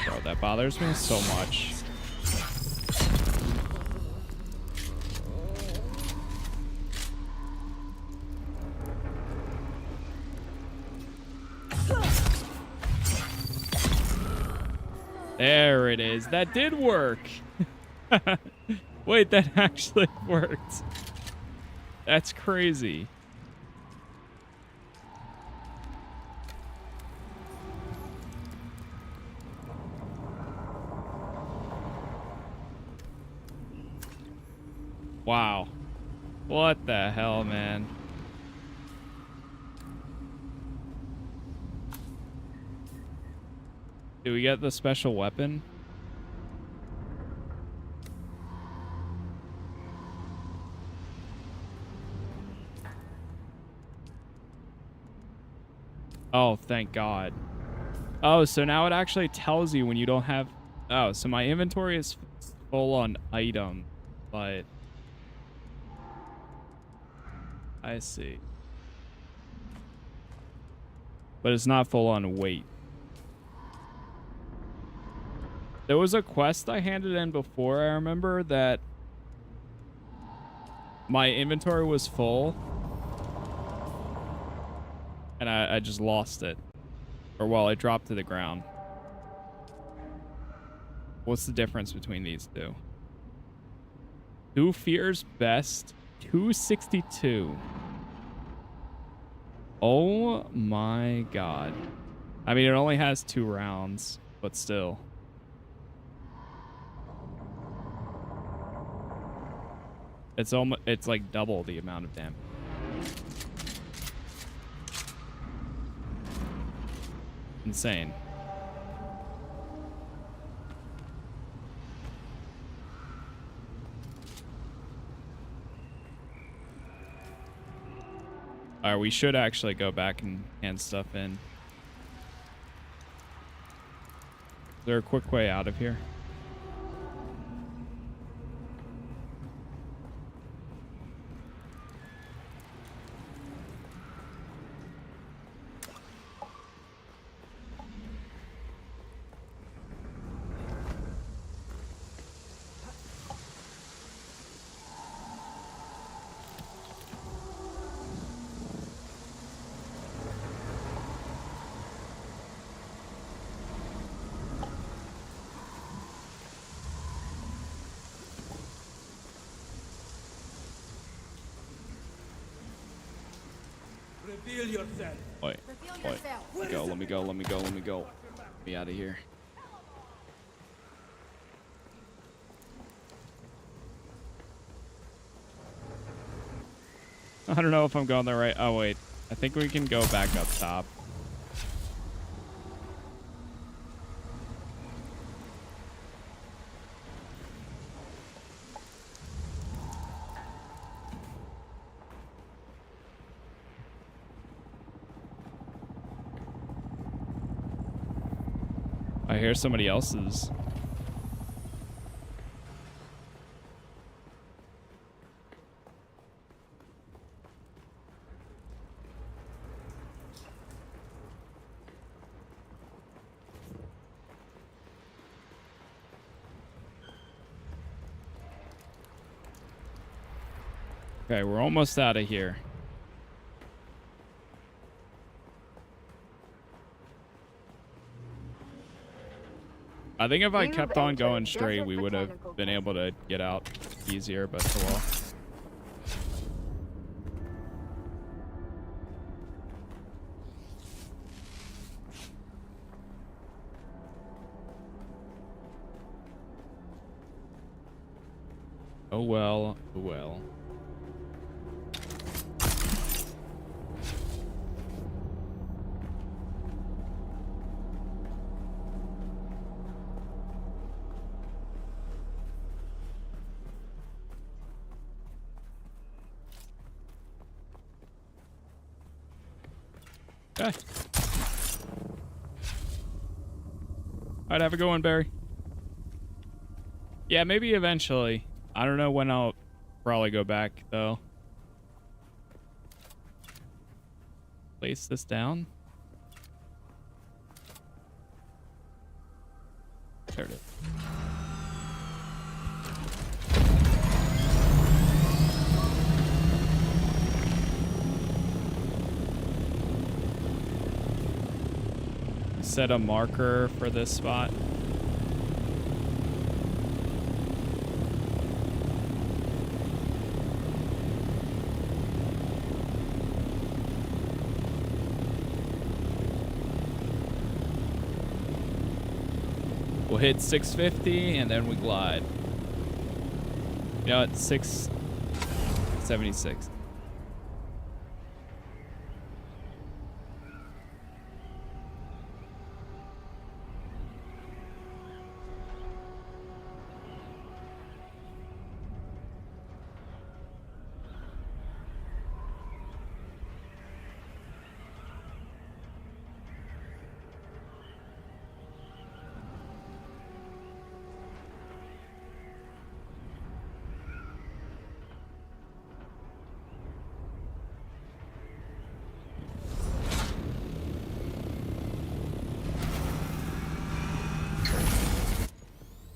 Bro, that bothers me so much. There it is. That did work. Wait, that actually worked. That's crazy. Wow. What the hell, man? Do we get the special weapon? Oh, thank God. Oh, so now it actually tells you when you don't have... Oh, so my inventory is full on item, but... I see. But it's not full on weight. There was a quest I handed in before, I remember, that my inventory was full. And I just lost it. Or, well, it dropped to the ground. What's the difference between these two? Who fears best? 262. Oh my God. I mean, it only has 2 rounds, but still. It's like double the amount of damage. Insane. Alright, we should actually go back and hand stuff in. Is there a quick way out of here? Reveal yourself. Wait, wait. Let me go. Be out of here. I don't know if I'm going there right. Oh, wait. I think we can go back up top. I hear somebody else's. Okay, we're almost out of here. I think if I kept on going straight, we would have been able to get out easier, but oh well. Oh well, oh well. Okay. Alright, have a good one, Barry. Yeah, maybe eventually. I don't know when I'll probably go back, though. Place this down. There it is. Set a marker for this spot. We'll hit 650 and then we glide. You know, it's 676.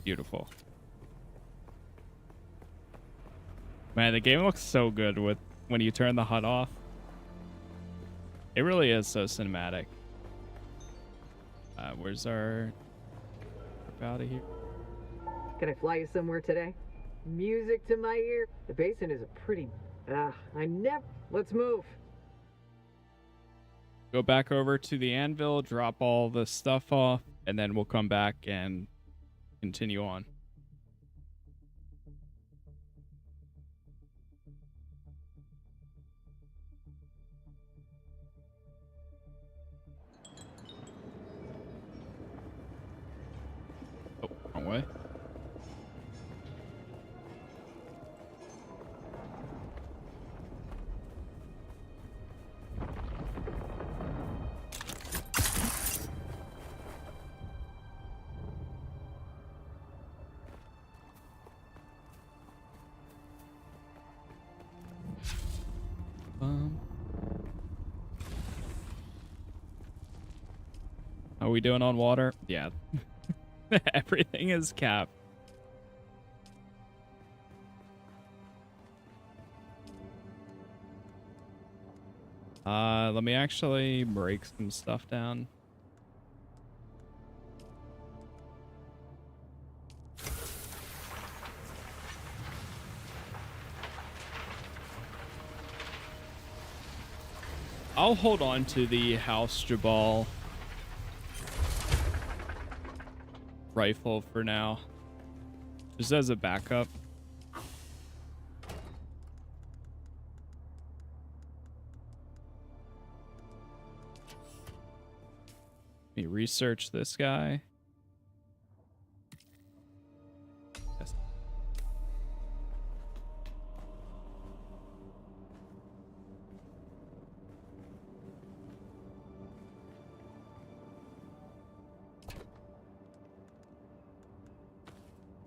Beautiful. Man, the game looks so good with when you turn the HUD off. It really is so cinematic. Where's our out of here? Can I fly you somewhere today? Music to my ear. The basin is a pretty... I never... Let's move. Go back over to the anvil, drop all the stuff off, and then we'll come back and continue on. Oh, wrong way. How are we doing on water? Yeah. Everything is capped. Let me actually break some stuff down. I'll hold on to the House Jabal rifle for now, just as a backup. Let me research this guy. Yes.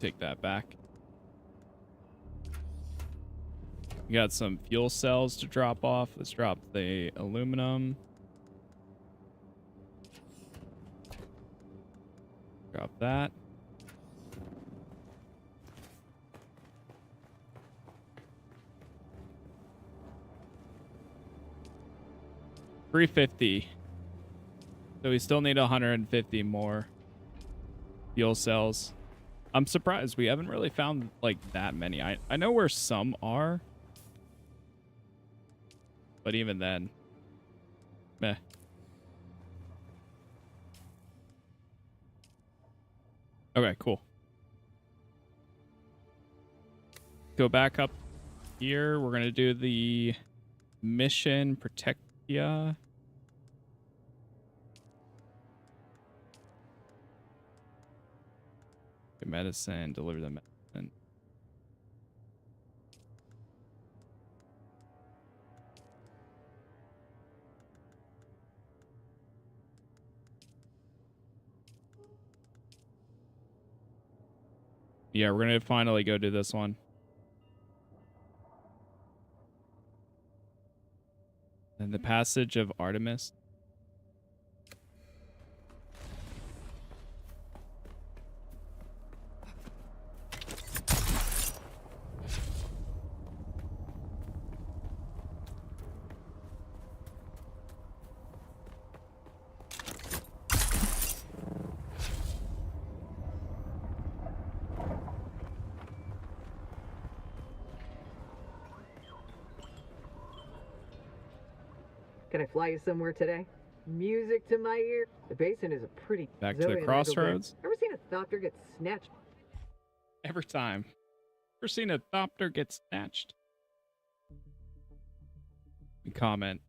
Take that back. We got some fuel cells to drop off. Let's drop the aluminum. Drop that. $350. So we still need 150 more fuel cells. I'm surprised we haven't really found like that many. I know where some are, but even then, meh. Okay, cool. Go back up here. We're gonna do the mission Protectia. Medicine, deliver the medicine. Yeah, we're gonna finally go do this one. And the passage of Artemis. Can I fly you somewhere today? Music to my ear. The basin is a pretty... Back to Zoe the and I go back. crossroads. Ever seen a thopter get snatched? Every time. Ever seen a thopter get snatched? Comment.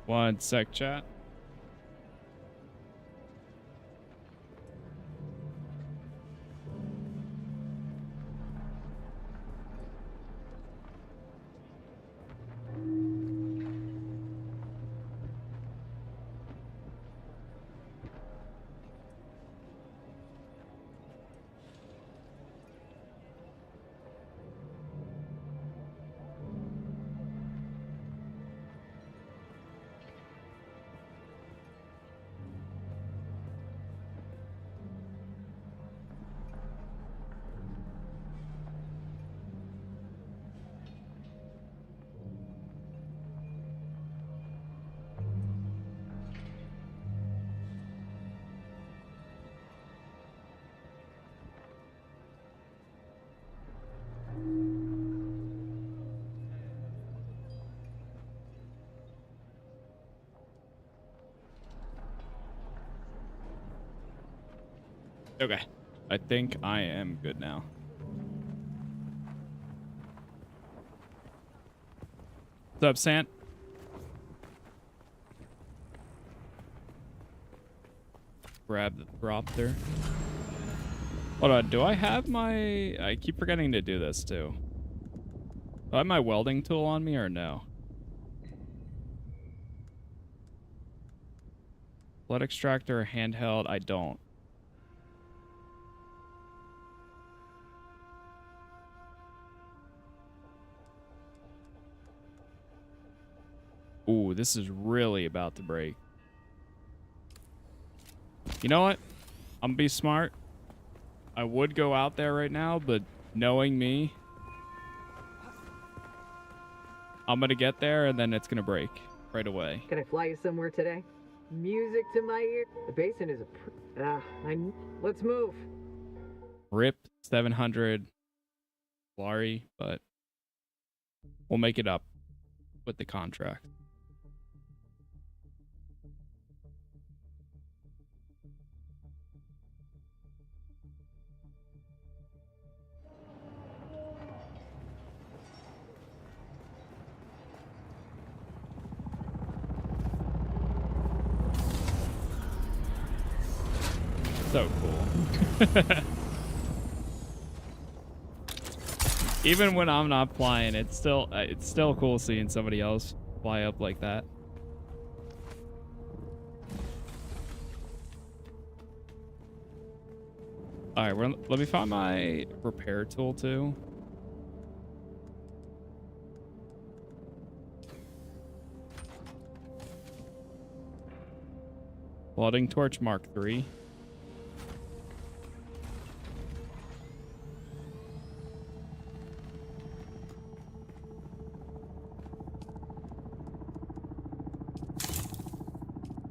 One sec, chat. Okay. I think I am good now. What's up, Sant? Grab the thropter. Hold on, do I have my... I keep forgetting to do this, too. Do I have my welding tool on me or no? Blood extractor, handheld, I don't. Ooh, this is really about to break. You know what? I'm gonna be smart. I would go out there right now, but knowing me, I'm gonna get there and then it's gonna break right away. Can I fly you somewhere today? Music to my ear. The basin is a let's move. RIP 700 Lari, but we'll make it up with the contract. So cool. Even when I'm not flying, it's still cool seeing somebody else fly up like that. All right, let me find my repair tool too. Welding torch Mark III.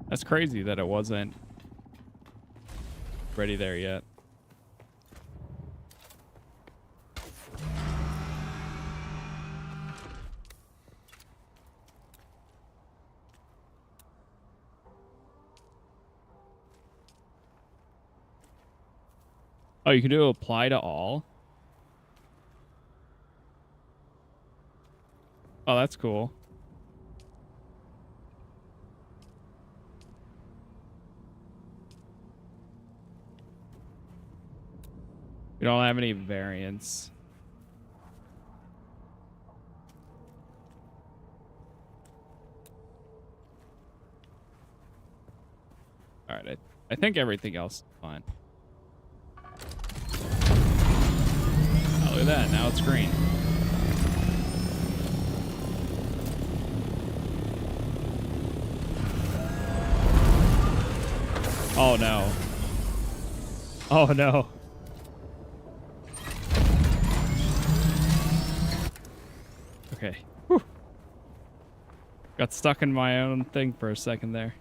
That's crazy that it wasn't ready there yet. Oh, you can do apply to all? Oh, that's cool. We don't have any variants. All right, I think everything else is fine. Oh, look at that. Now it's green. Oh, no. Oh, no. Okay. Whew. Got stuck in my own thing for a second there.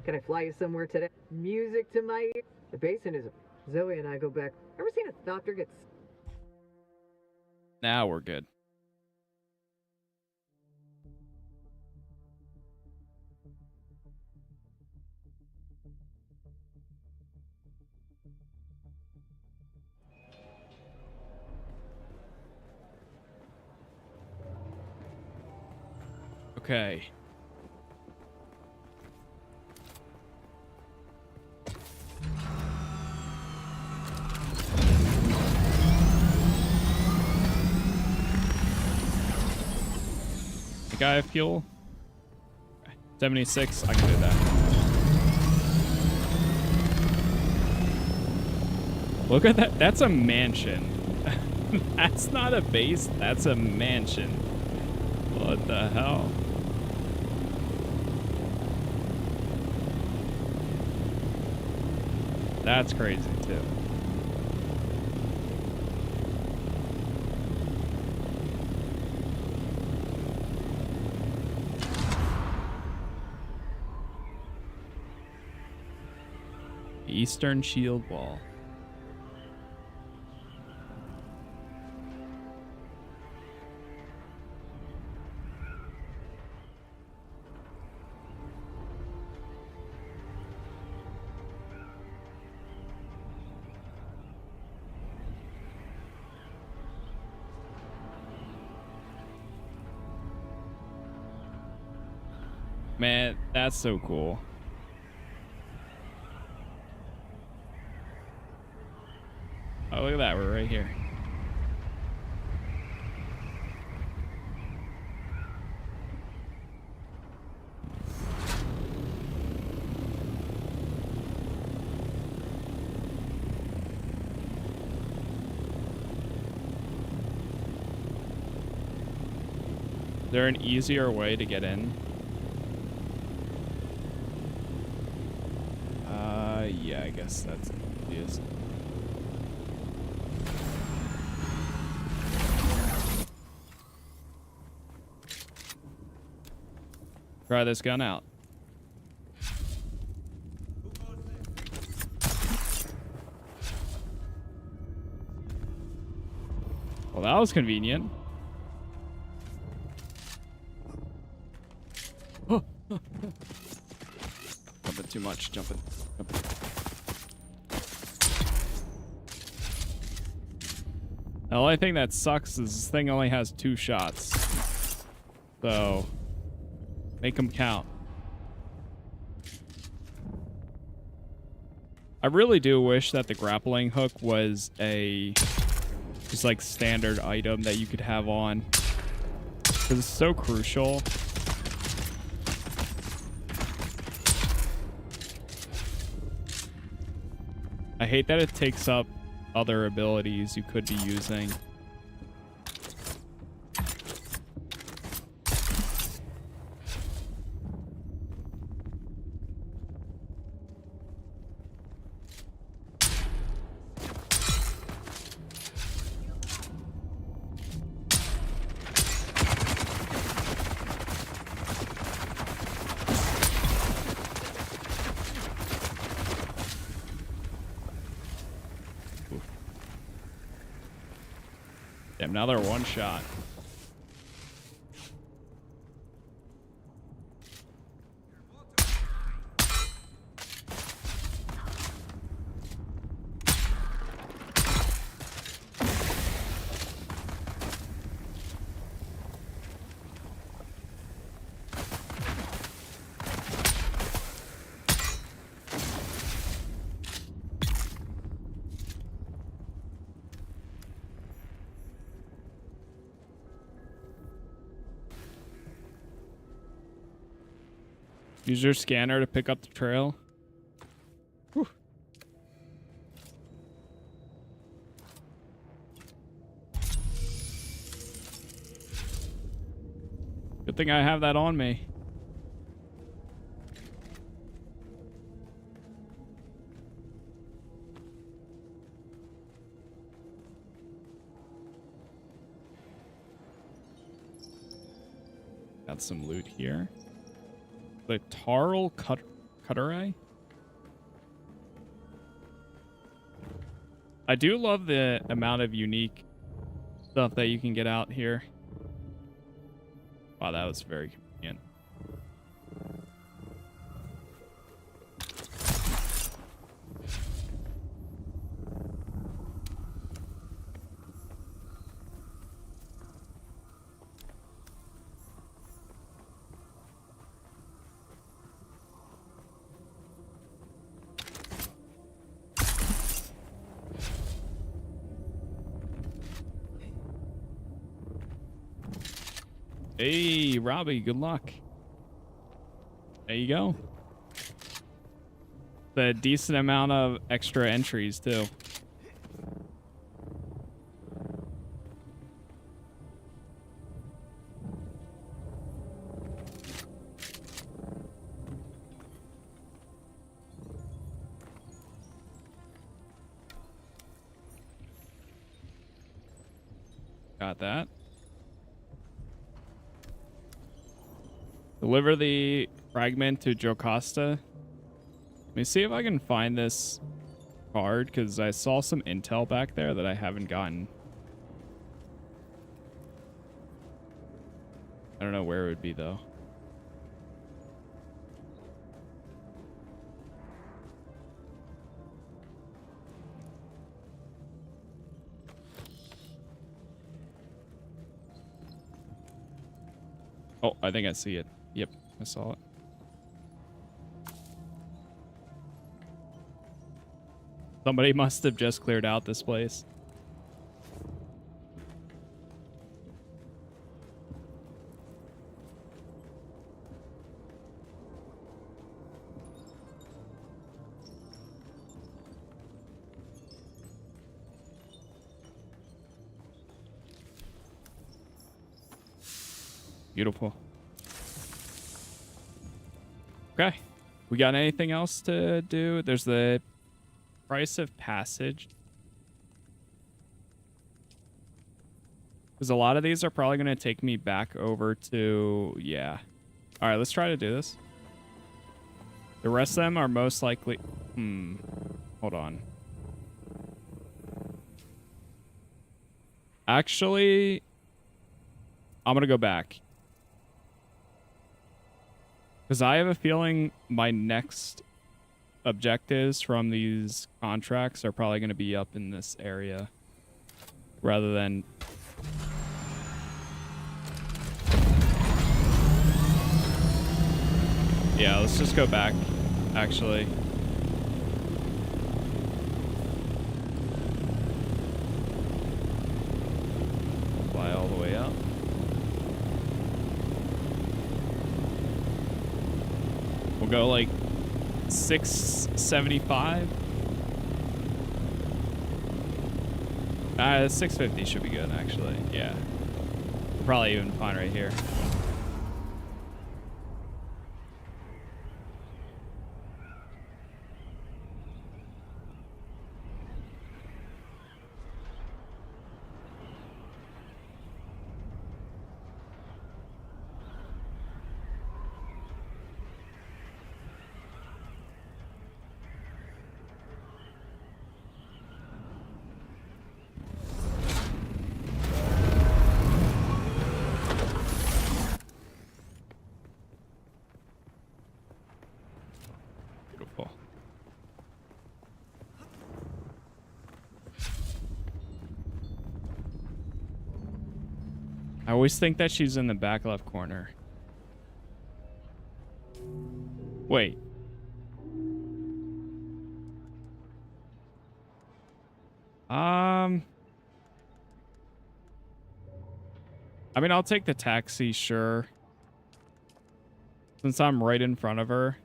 Can I fly you somewhere today? Music to my ear. The basin is a... Zoe and I go back. Ever seen a doctor get... Now we're good. Okay. The guy have fuel? Okay. 76, I can do that. Look at that. That's a mansion. That's not a base. That's a mansion. What the hell? That's crazy, too. Eastern Shield Wall. Man, that's so cool. Oh, look at that. We're right here. Is there an easier way to get in? Yeah, I guess that's obvious. Try this gun out. Well, that was convenient. Oh. Jumping too much. Jumping. The only thing that sucks is this thing only has 2 shots. So, make them count. I really do wish that the grappling hook was a just like standard item that you could have on. Because it's so crucial. I hate that it takes up other abilities you could be using. Damn, now they're one shot. Use your scanner to pick up the trail. Whew. Good thing I have that on me. Got some loot here. The Tarl Cutteray. I do love the amount of unique stuff that you can get out here. Wow, that was very convenient. Hey, Robbie, good luck. There you go. The decent amount of extra entries, too. Got that. Deliver the fragment to Jocasta. Let me see if I can find this card, because I saw some intel back there that I haven't gotten. I don't know where it would be, though. Oh, I think I see it. Yep, I saw it. Somebody must have just cleared out this place. Beautiful. Okay. We got anything else to do? There's the price of passage. Because a lot of these are probably going to take me back over to... Yeah. All right, let's try to do this. The rest of them are most likely... Hold on. Actually, I'm going to go back. Because I have a feeling my next objectives from these contracts are probably going to be up in this area. Rather than... Yeah, let's just go back, actually. Fly all the way up. We'll go like 675. 650 should be good, actually. Yeah. Probably even fine right here. I always think that she's in the back left corner. Wait. I mean, I'll take the taxi, sure. since I'm right in front of her.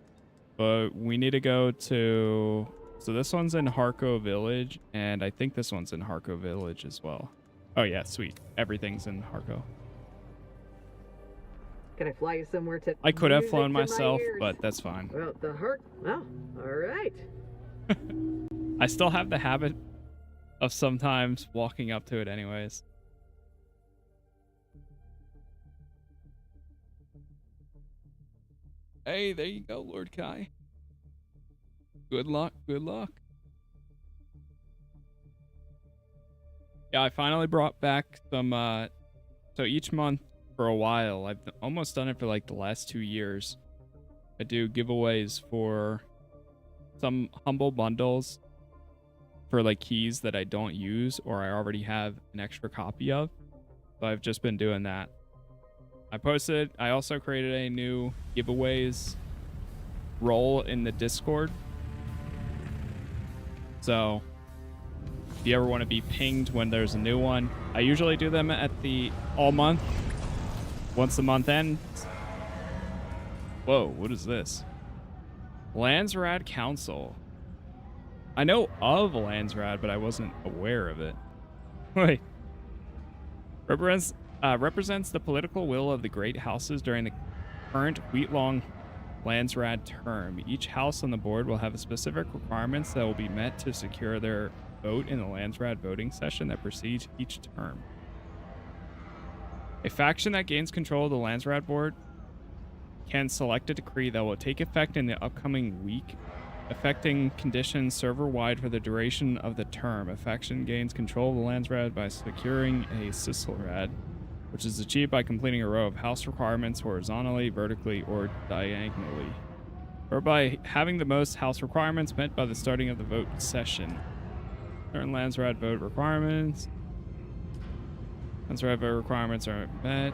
But we need to go to... So this one's in Harco Village, and I think this one's in Harco Village as well. Oh yeah, sweet. Everything's in Harco. Can I fly you somewhere to... I could have Music flown to my myself, ears. but that's fine. Well, the heart... Oh, all right. I still have the habit of sometimes walking up to it anyways. Hey, there you go, Lord Kai. Good luck, good luck. Yeah, I finally brought back some, so each month for a while, I've almost done it for like the last 2 years. I do giveaways for some humble bundles for like keys that I don't use or I already have an extra copy of. So I've just been doing that. I also created a new giveaways role in the Discord. So if you ever want to be pinged when there's a new one, I usually do them at the all month. Once the month ends. Whoa, what is this? Landsrad Council. I know of Landsrad, but I wasn't aware of it. Wait. Represents the political will of the great houses during the current week-long Landsrad term. Each house on the board will have specific requirements that will be met to secure their vote in the Landsrad voting session that precedes each term. A faction that gains control of the Landsrad board can select a decree that will take effect in the upcoming week, affecting conditions server-wide for the duration of the term. A faction gains control of the Landsrad by securing a Sisselrad, which is achieved by completing a row of house requirements horizontally, vertically, or diagonally, or by having the most house requirements met by the starting of the vote session. Certain Landsrad vote requirements. Landsrad vote requirements are met.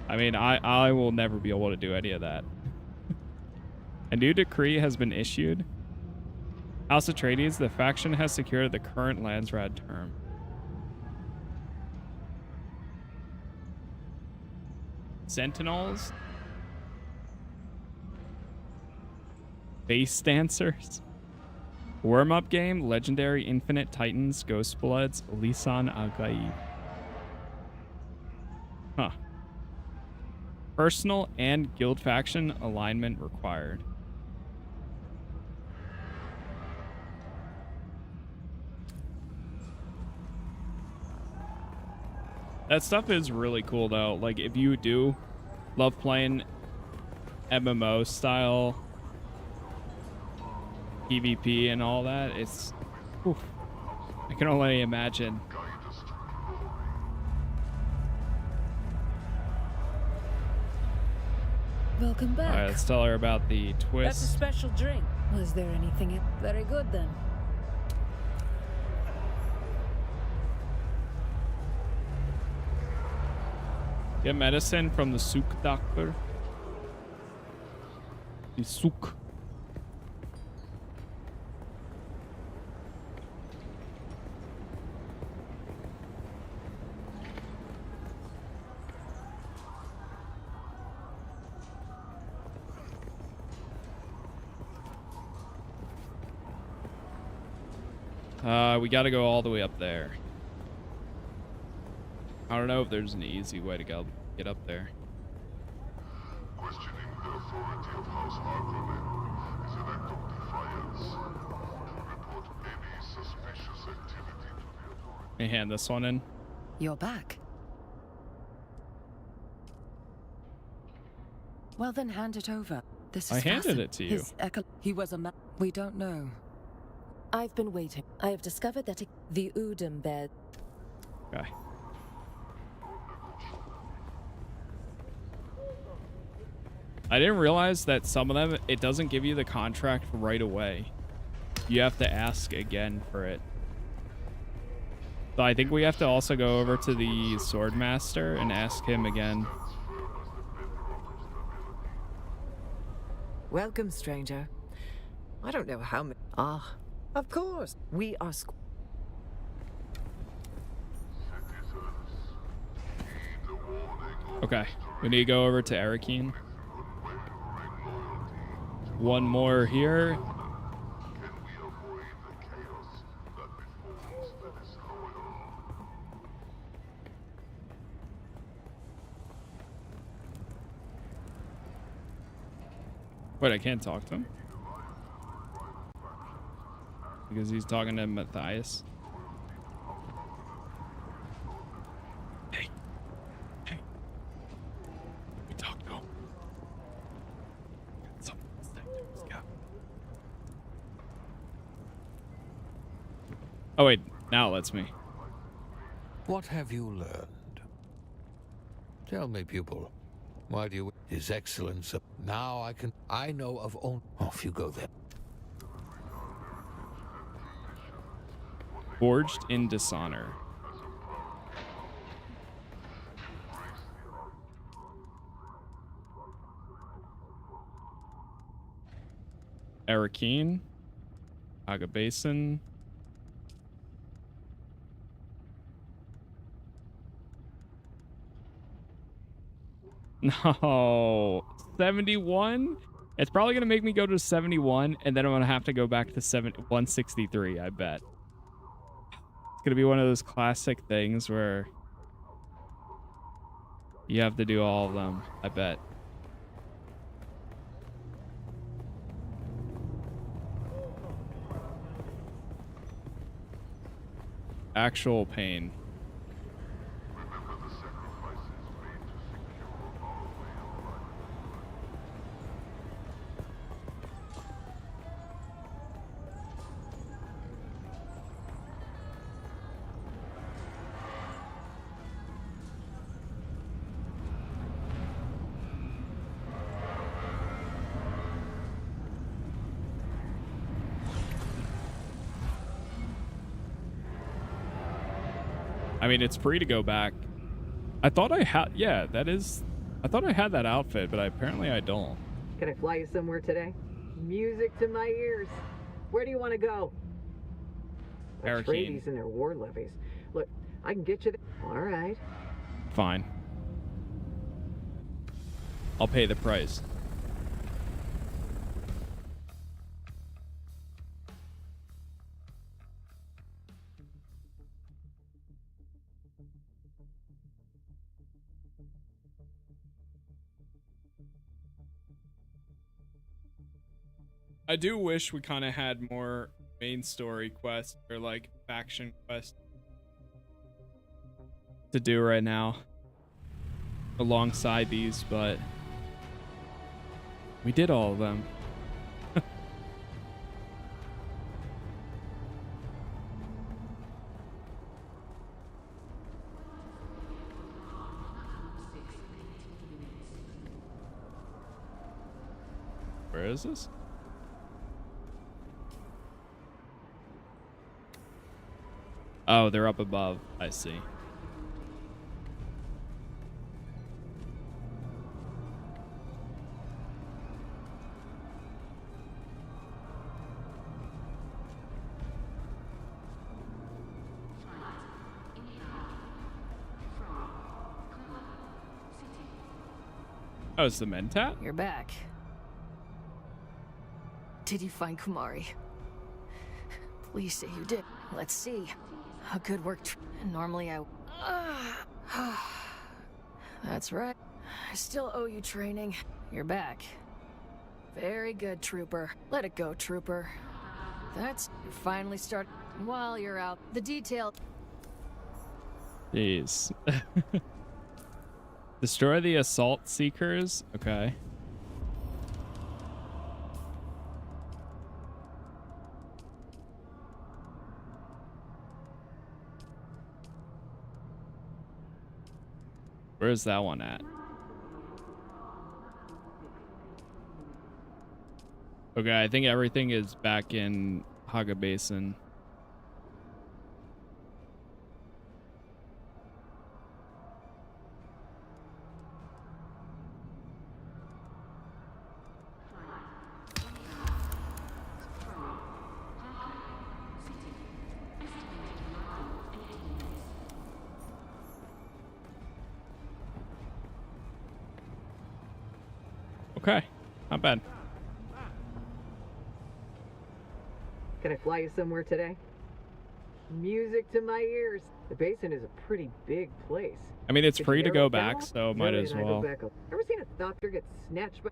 I mean, I will never be able to do any of that. A new decree has been issued. House Atreides, the faction has secured the current Landsrad term. Sentinels. Base Dancers. Warm-up game, Legendary Infinite Titans, Ghost Bloods, Lisan Al-Gaib. Huh. Personal and guild faction alignment required. That stuff is really cool though. Like if you do love playing MMO style PvP and all that, it's oof, I can only imagine. Welcome back. All right, let's tell her about the twist. That's a special drink. Was there anything very good then? Get medicine from the souk doctor. The souk. We gotta go all the way up there. I don't know if there's an easy way to go get up there. Questioning the authority of House Harkonnen is an act of defiance. To report any suspicious activity to the authority. Let me hand this one in. You're back. Well then, hand it over. This is I handed it to you. He was a man. We don't know. I've been waiting. I have discovered that the Udum bed. Okay. I didn't realize that some of them, it doesn't give you the contract right away. You have to ask again for it. So I think we have to also go over to the Swordmaster and ask him again. Welcome, stranger. I don't know how many... Ah, of course. We are... Okay, we need to go over to Arakeen. one more here. Can we avoid the chaos that befalls the destroyer? Wait, I can't talk to him? Because he's talking to Matthias. Hey. Hey. We talk to him. Got something to say to this guy. Oh wait, now it lets me. What have you learned? Tell me, pupil. Why do you... His Excellence... Now I know of only... Off you go then. Forged in dishonor. Arakeen. Aga Basin. No. 71? It's probably going to make me go to 71, and then I'm going to have to go back to 163, I bet. It's going to be one of those classic things where you have to do all of them, I bet. Actual pain. I mean, it's free to go back. I thought I had, yeah, that is, I thought I had that outfit, but apparently I don't. Can I fly you somewhere today? Music to my ears. Where do you want to go? Atreides and their war levies. Look, I can get you there. All right. Fine. I'll pay the price. I do wish we kind of had more main story quests or like faction quests to do right now alongside these, but we did all of them. Where is this? Oh, they're up above. I see. Oh, it's the Mentat? You're back. Did you find Kumari? Please say you did. Let's see. A good work. Normally I... That's right. I still owe you training. You're back. Very good, Trooper. Let it go, Trooper. That's... You finally start... While you're out, the detail... Jeez. Destroy the assault seekers? Okay. Where's that one at? Okay, I think everything is back in Haga Basin. Okay, not bad. Can I fly you somewhere today? Music to my ears. The basin is a pretty big place. I mean, it's Could free you to narrow go it down? back, so might Zoe as and I go well. back up. Ever seen a doctor get snatched by...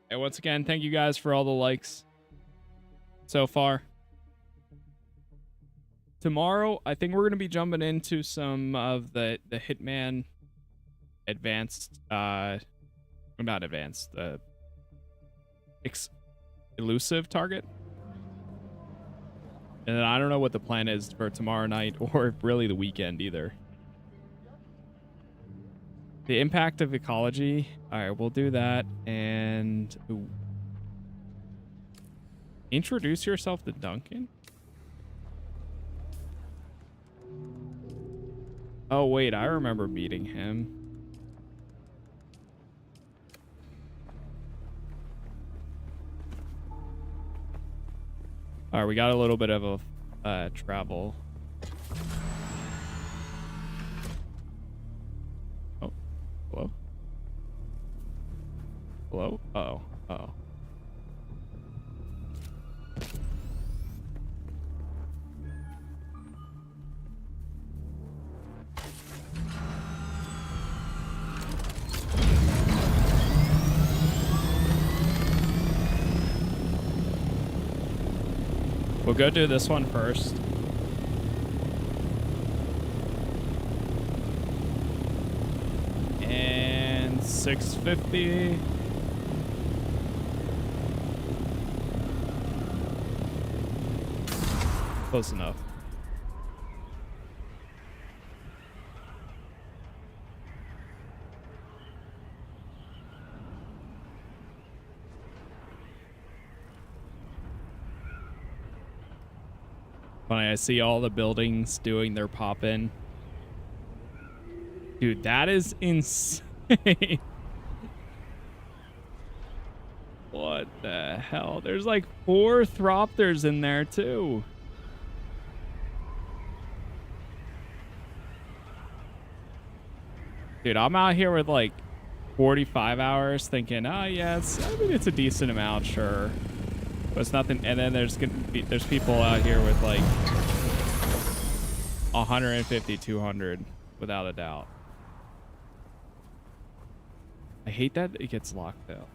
And once again, thank you guys for all the likes so far. Tomorrow, I think we're going to be jumping into some of the Hitman advanced, not advanced, elusive target. And then I don't know what the plan is for tomorrow night or really the weekend either. The impact of ecology. All right, we'll do that. And ooh. Introduce yourself to Duncan. Oh, wait, I remember beating him. All right, we got a little bit of a travel. Oh, hello? Hello? Uh-oh, uh-oh. We'll go do this one first. And 650. Close enough. Funny, I see all the buildings doing their pop-in. Dude, that is insane. What the hell? There's like 4 Thropters in there too. Dude, I'm out here with like 45 hours thinking, oh yeah, it's a decent amount, sure. But it's nothing. And then there's people out here with like 150, 200 without a doubt. I hate that it gets locked out.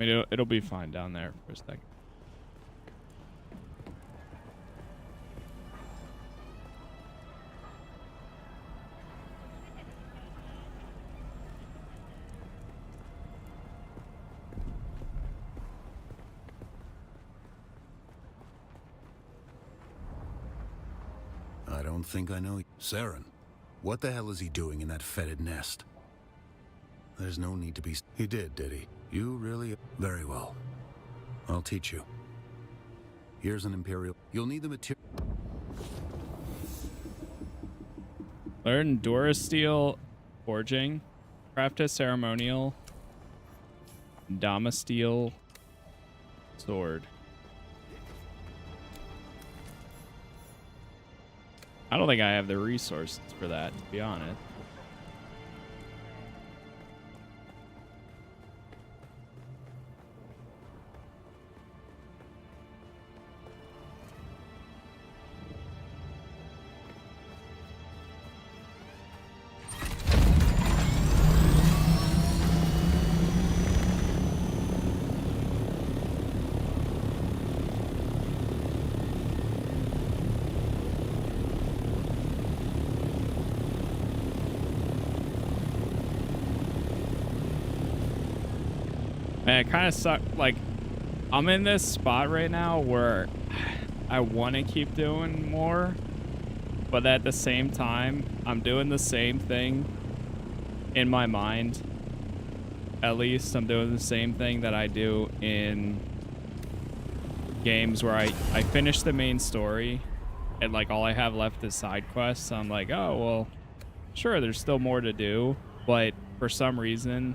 I mean, it'll be fine down there for a second. I don't think I know. Saren, what the hell is he doing in that fetid nest? There's no need to be... He did he? You really... Very well. I'll teach you. Here's an Imperial... You'll need the material... Learn Durasteel forging. Craft a ceremonial Damasteel sword. I don't think I have the resources for that, to be honest. Man, it kind of sucks. Like, I'm in this spot right now where I want to keep doing more, but at the same time, I'm doing the same thing in my mind. At least I'm doing the same thing that I do in games where I finish the main story and like all I have left is side quests. So I'm like, oh, well, sure, there's still more to do, but for some reason,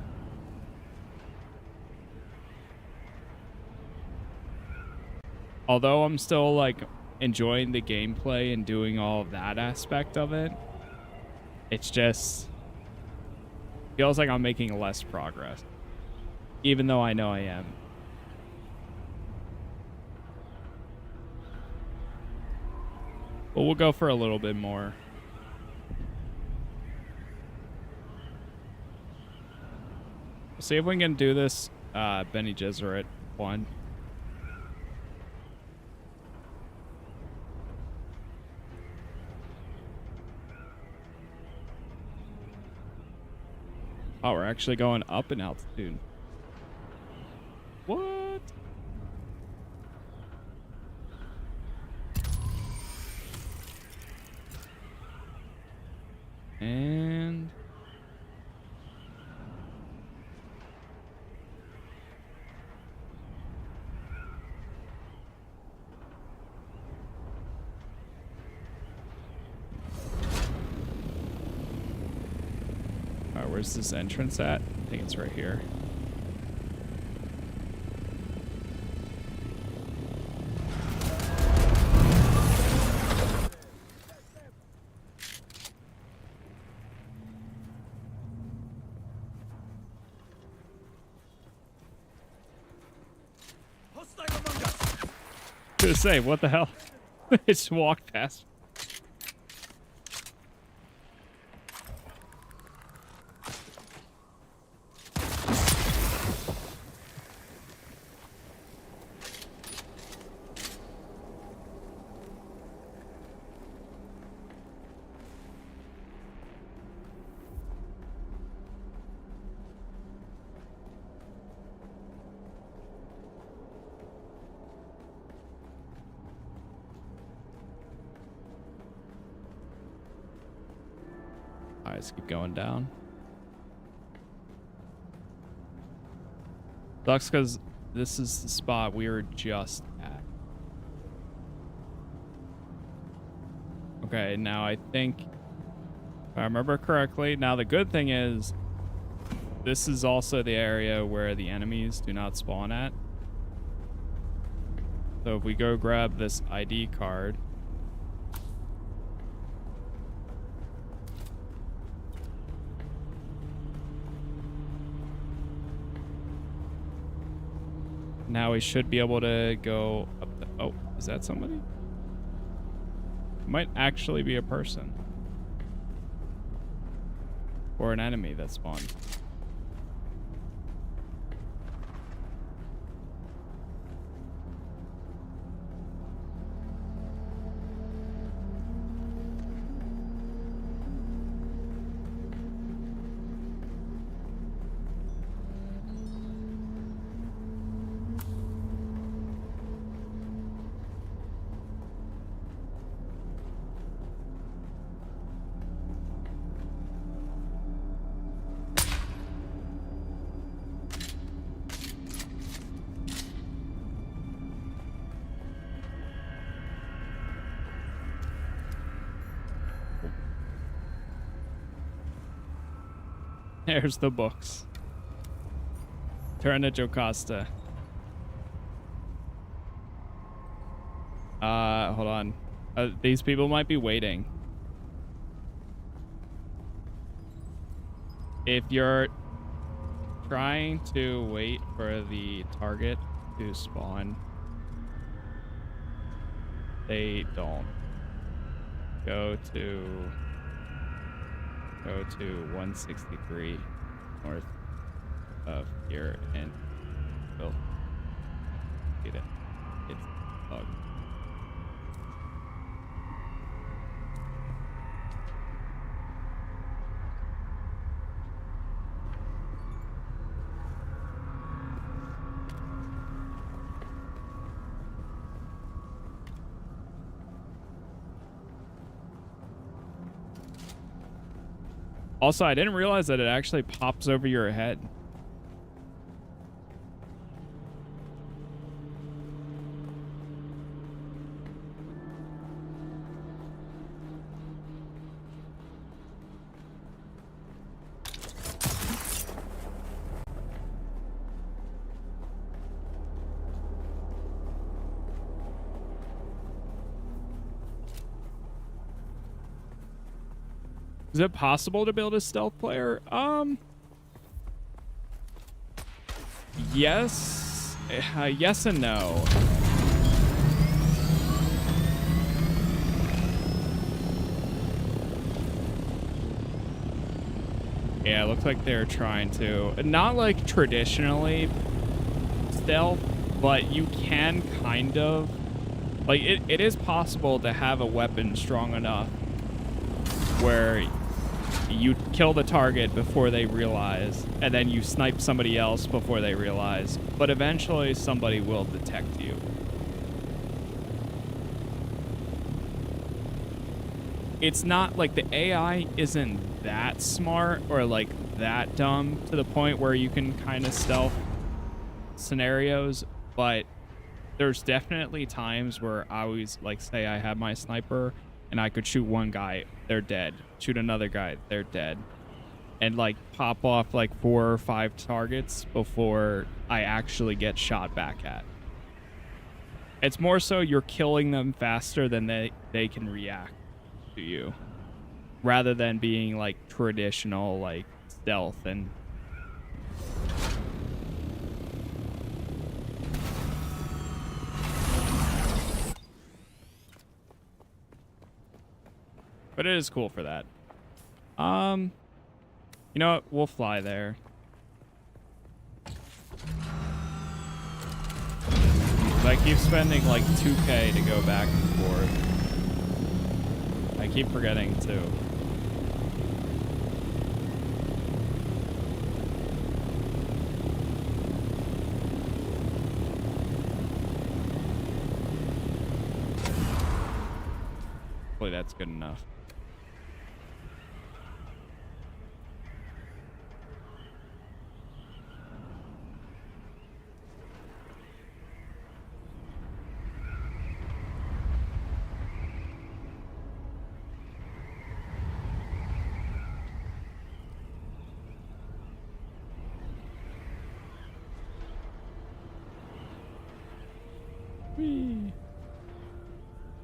although I'm still like enjoying the gameplay and doing all of that aspect of it, it's just feels like I'm making less progress, even though I know I am. But we'll go for a little bit more. See if we can do this Bene Gesserit one. Oh, we're actually going up in altitude. What? And all right, where's this entrance at? I think it's right here. Gonna say, what the hell? It just walked past. Alright, let's keep going down. Sucks because this is the spot we were just at. Okay, now I think, if I remember correctly, now the good thing is this is also the area where the enemies do not spawn at. So if we go grab this ID card, now we should be able to go up the... Oh, is that somebody? It might actually be a person. Or an enemy that spawned. There's the books. Turn to Jocasta. Hold on. These people might be waiting. If you're trying to wait for the target to spawn, they don't. Go to 163 north of here and we'll get it. It's bugged. Also, I didn't realize that it actually pops over your head. Is it possible to build a stealth player? Yes. Yes and no. Yeah, it looks like they're trying to. Not like traditionally stealth, but you can kind of. Like, it is possible to have a weapon strong enough where you kill the target before they realize, and then you snipe somebody else before they realize. But eventually somebody will detect you. It's not like the AI isn't that smart or like that dumb to the point where you can kind of stealth scenarios, but there's definitely times where I always, like, say I have my sniper and I could shoot one guy, they're dead. Shoot another guy, they're dead. And like pop off like 4 or 5 targets before I actually get shot back at. It's more so you're killing them faster than they can react to you, rather than being like traditional like stealth. And but it is cool for that. You know what? We'll fly there. I keep spending like 2K to go back and forth. I keep forgetting too. Hopefully that's good enough.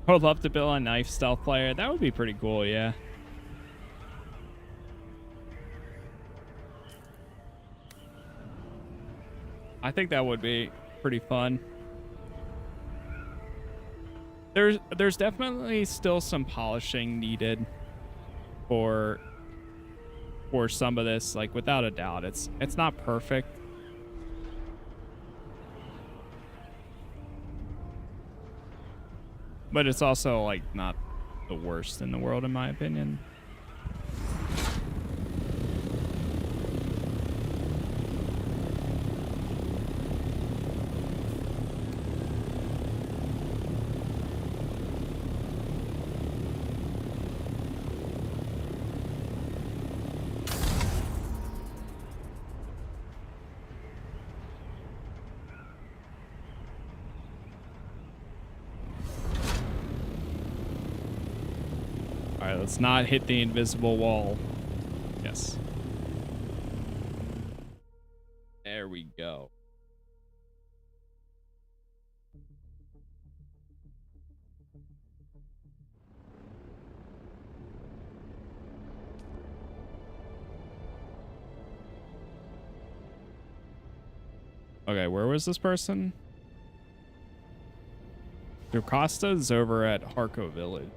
I would love to build a knife stealth player. That would be pretty cool, yeah. I think that would be pretty fun. There's definitely still some polishing needed for some of this, like without a doubt. It's not perfect. But it's also like not the worst in the world in my opinion. Let's not hit the invisible wall. Yes. There we go. Okay, where was this person? Costa's over at Harco Village.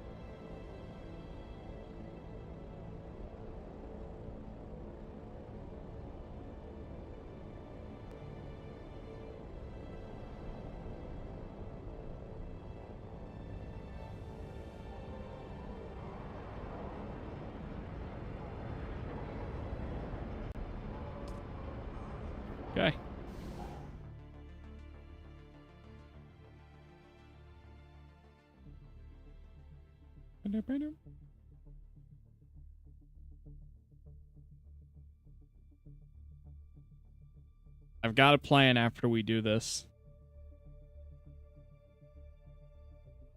Okay. I've got a plan after we do this.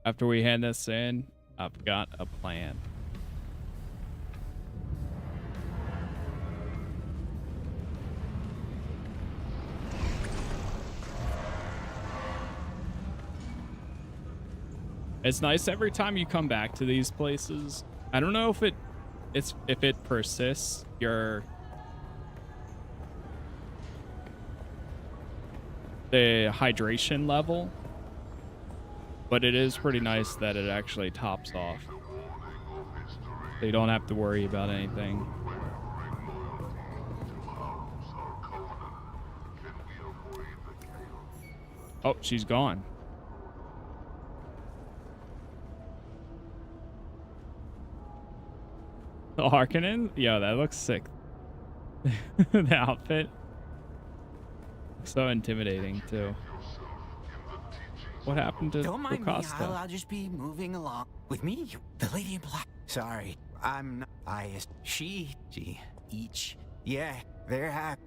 After we hand this in, I've got a plan. It's nice every time you come back to these places. I don't know if if it persists, the hydration level, but it is pretty nice that it actually tops off, so you don't have to worry about anything. Oh, she's gone. The Harkonnen? Yo, that looks sick. The outfit. So intimidating, too. What happened to Don't mind Costa? me, I'll just be moving along. With me, the lady in black. Sorry, I'm not biased. She, each. Yeah, they're happy.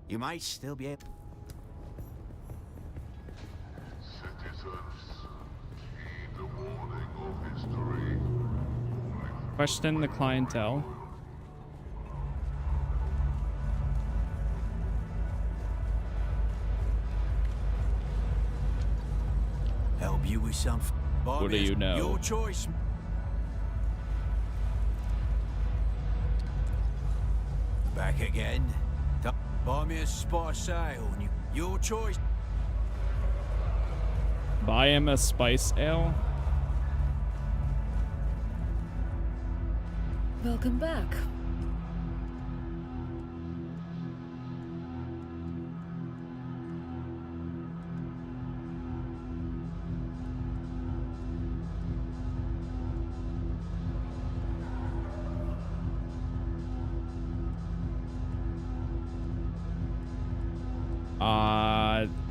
You might still be able. Question the clientele. Help you with something. What do you know? Your choice. Back again. Buy me a spice ale. Your choice. Buy him a spice ale. Welcome back.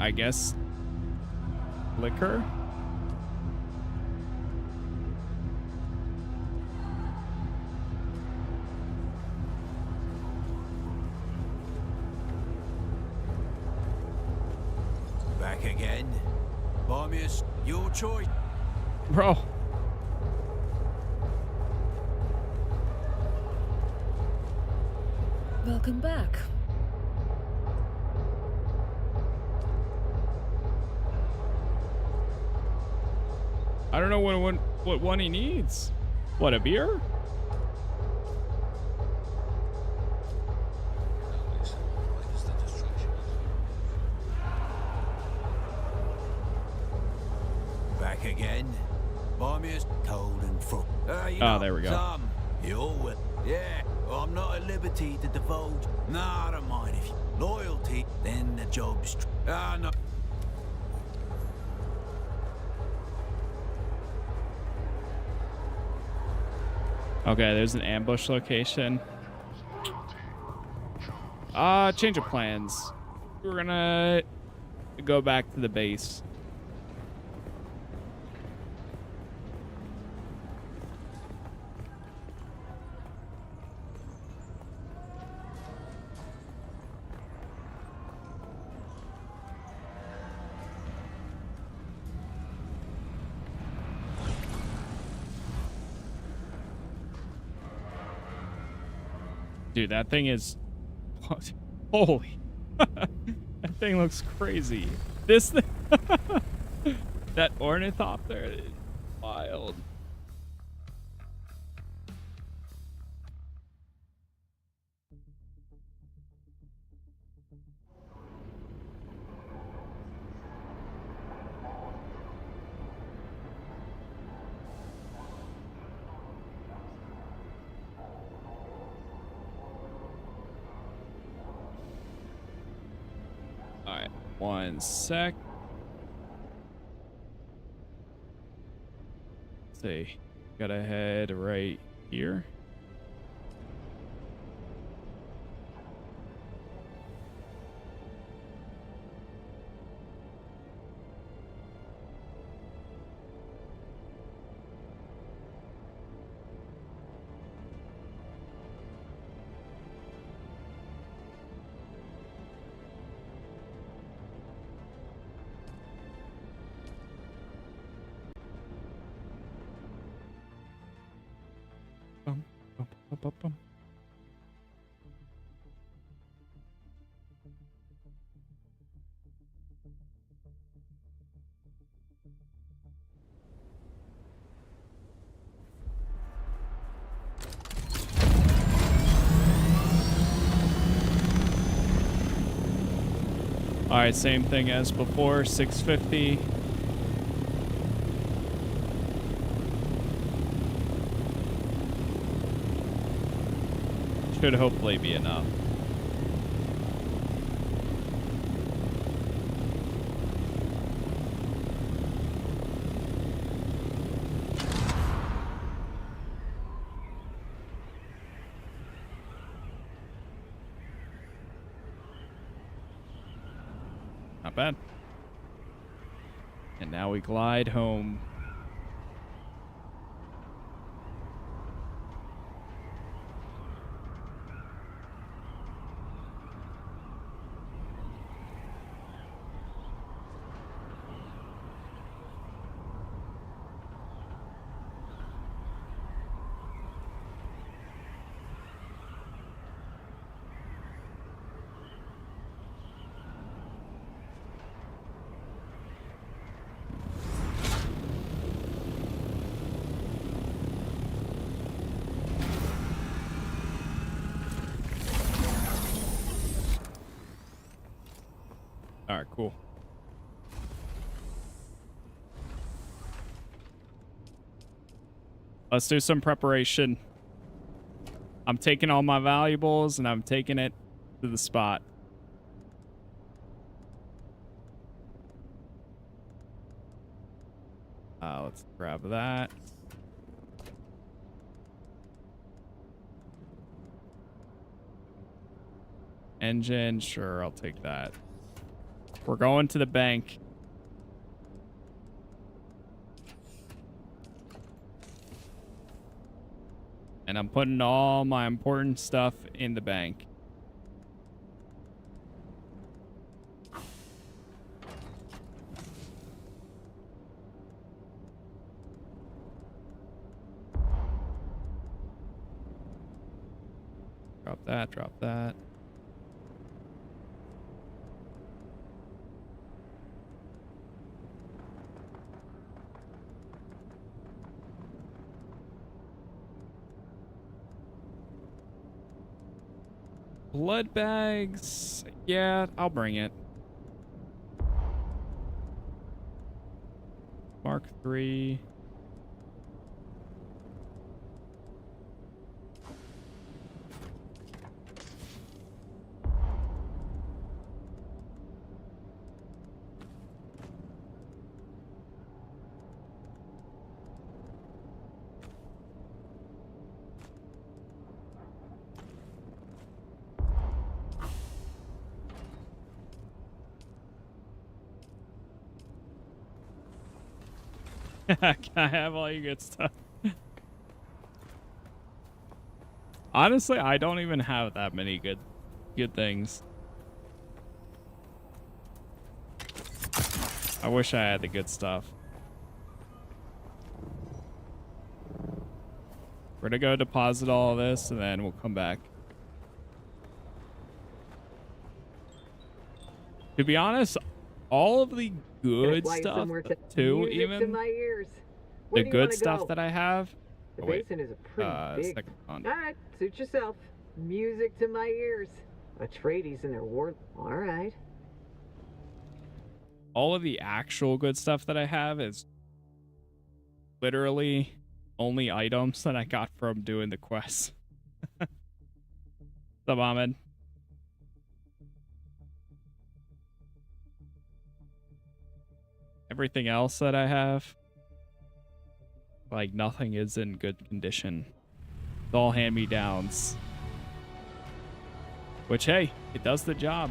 I guess liquor. Back again. Buy me your choice. Bro. Welcome back. I don't know what one he needs. What, a beer? Back again. Buy me a cold and fruit. There we go. Yeah, I'm not at liberty to divulge. Nah, I don't mind if you loyalty, then the job's. No. Okay, there's an ambush location. Change of plans. We're gonna go back to the base. Dude, that thing is... Holy. That thing looks crazy. This thing... That ornithopter is wild. Alright, one sec. Let's see. Gotta head right here. Bum. Alright, same thing as before, 650. Should hopefully be enough. Not bad. And now we glide home. All right, cool. Let's do some preparation. I'm taking all my valuables and I'm taking it to the spot. Let's grab that. Engine, sure, I'll take that. We're going to the bank. And I'm putting all my important stuff in the bank. Drop that, drop that. Blood bags. Yeah, I'll bring it. Mark 3. Can I have all your good stuff? Honestly, I don't even have that many good things. I wish I had the good stuff. We're gonna go deposit all of this and then we'll come back. To be honest, all of the good stuff too, even the good stuff that I have. The basin is a pretty big. All right, suit yourself. Music to my ears. Atreides and their war. All right. All of the actual good stuff that I have is literally only items that I got from doing the quests. What's up, Ahmed? Everything else that I have, like, nothing is in good condition. It's all hand-me-downs. Which, hey, it does the job.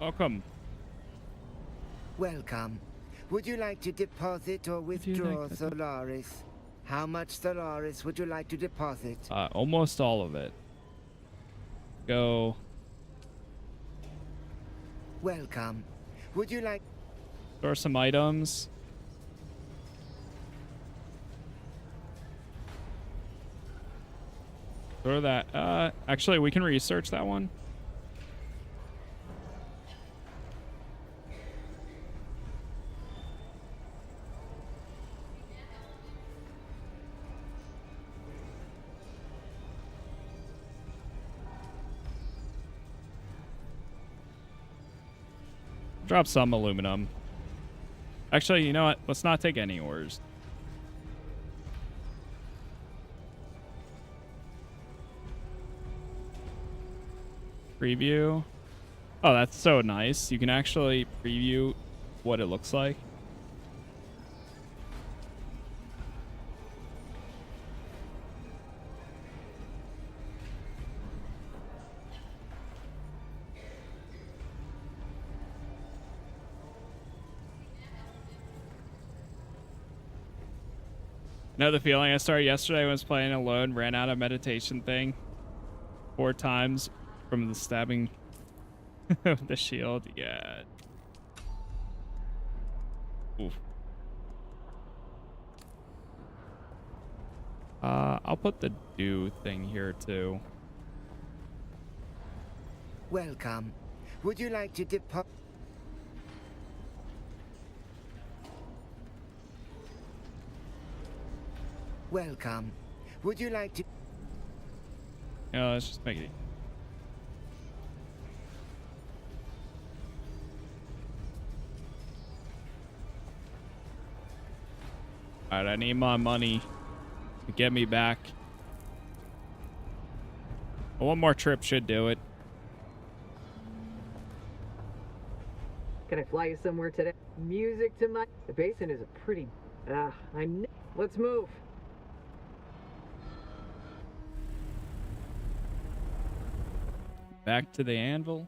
Welcome. Welcome. Would you like to deposit or withdraw Solaris? How much Solaris would you like to deposit? Almost all of it. Go. Welcome. Would you like... Store some items. Throw that. Actually, we can research that one. Drop some aluminum. Actually, you know what? Let's not take any ores. Preview. Oh, that's so nice. You can actually preview what it looks like. Know the feeling I started yesterday when I was playing alone, ran out of meditation thing 4 times from the stabbing of the shield. Yeah. Oof. I'll put the do thing here too. Welcome. Would you like to depart? Welcome. Would you like to? Yeah, let's just make it. All right, I need my money to get me back. One more trip should do it. Can I fly you somewhere today? Music to my... The basin is a pretty... Let's move. Back to the anvil.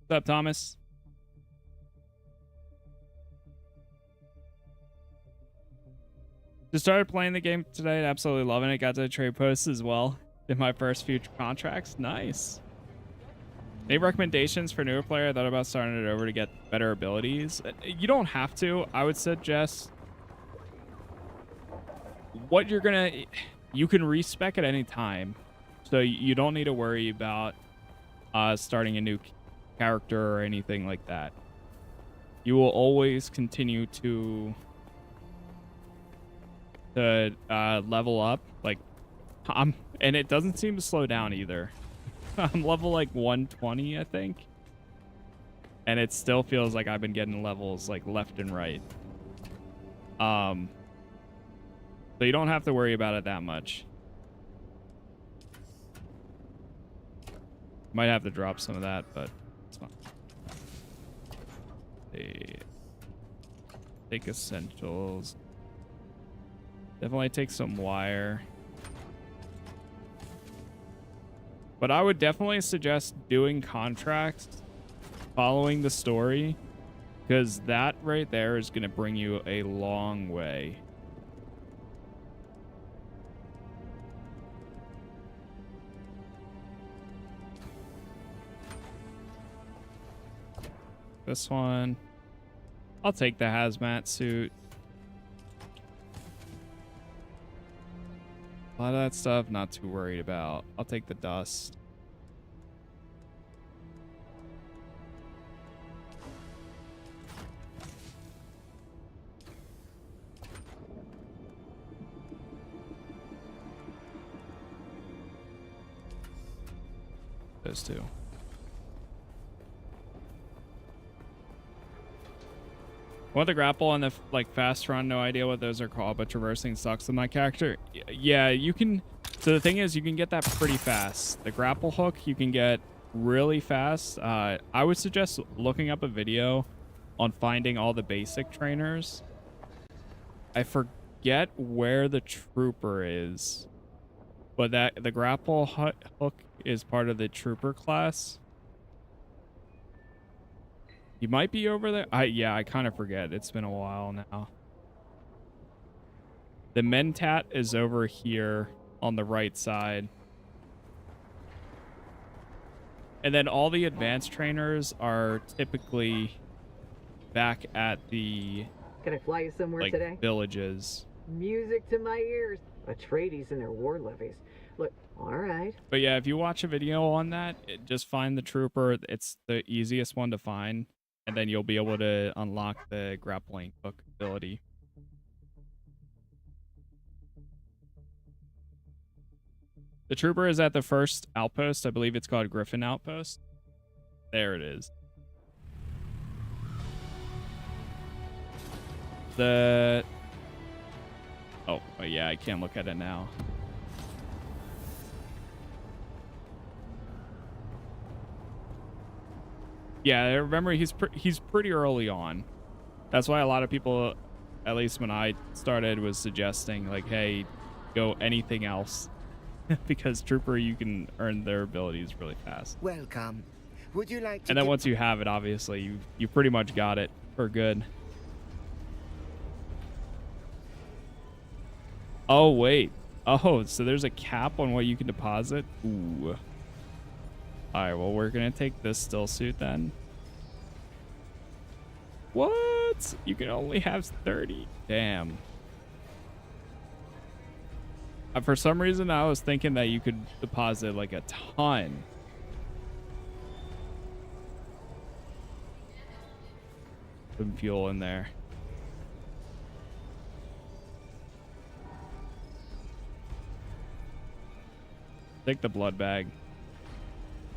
What's up, Thomas? Just started playing the game today. Absolutely loving it. Got to trade posts as well in my first few contracts. Nice. Any recommendations for newer player? I thought about starting it over to get better abilities. You don't have to. I would suggest what you're gonna. You can respec at any time, so you don't need to worry about starting a new character or anything like that. You will always continue to level up. Like and it doesn't seem to slow down either. I'm level like 120, I think. And it still feels like I've been getting levels like left and right. So you don't have to worry about it that much. Might have to drop some of that, but it's fine. Take essentials. Definitely take some wire. But I would definitely suggest doing contracts, following the story, because that right there is going to bring you a long way. This one, I'll take the hazmat suit. A lot of that stuff, not too worried about. I'll take the dust. Those two. Want the grapple and the like fast run? No idea what those are called, but traversing sucks with my character. Yeah, you can. So the thing is, you can get that pretty fast. The grapple hook you can get really fast. I would suggest looking up a video on finding all the basic trainers. I forget where the trooper is, but that the grapple hook is part of the trooper class. You might be over there. Yeah, I kind of forget. It's been a while now. The Mentat is over here on the right side. And then all the advanced trainers are typically back at the Can I fly you somewhere today? Villages. Music to my ears. Atreides and their war levies. Look, all right. But yeah, if you watch a video on that, just find the trooper. It's the easiest one to find. And then you'll be able to unlock the grappling hook ability. The trooper is at the first outpost. I believe it's called Griffin Outpost. There it is. Oh, yeah, I can't look at it now. Yeah, remember he's pretty early on. That's why a lot of people, at least when I started, was suggesting like, hey, go anything else. Because trooper, you can earn their abilities really fast. Welcome. Would you like to? And then once you have it, obviously you pretty much got it for good. Oh wait. Oh, so there's a cap on what you can deposit? Ooh. Alright, well we're gonna take this still suit then. What? You can only have 30. Damn. For some reason, I was thinking that you could deposit like a ton. Some fuel in there. Take the blood bag.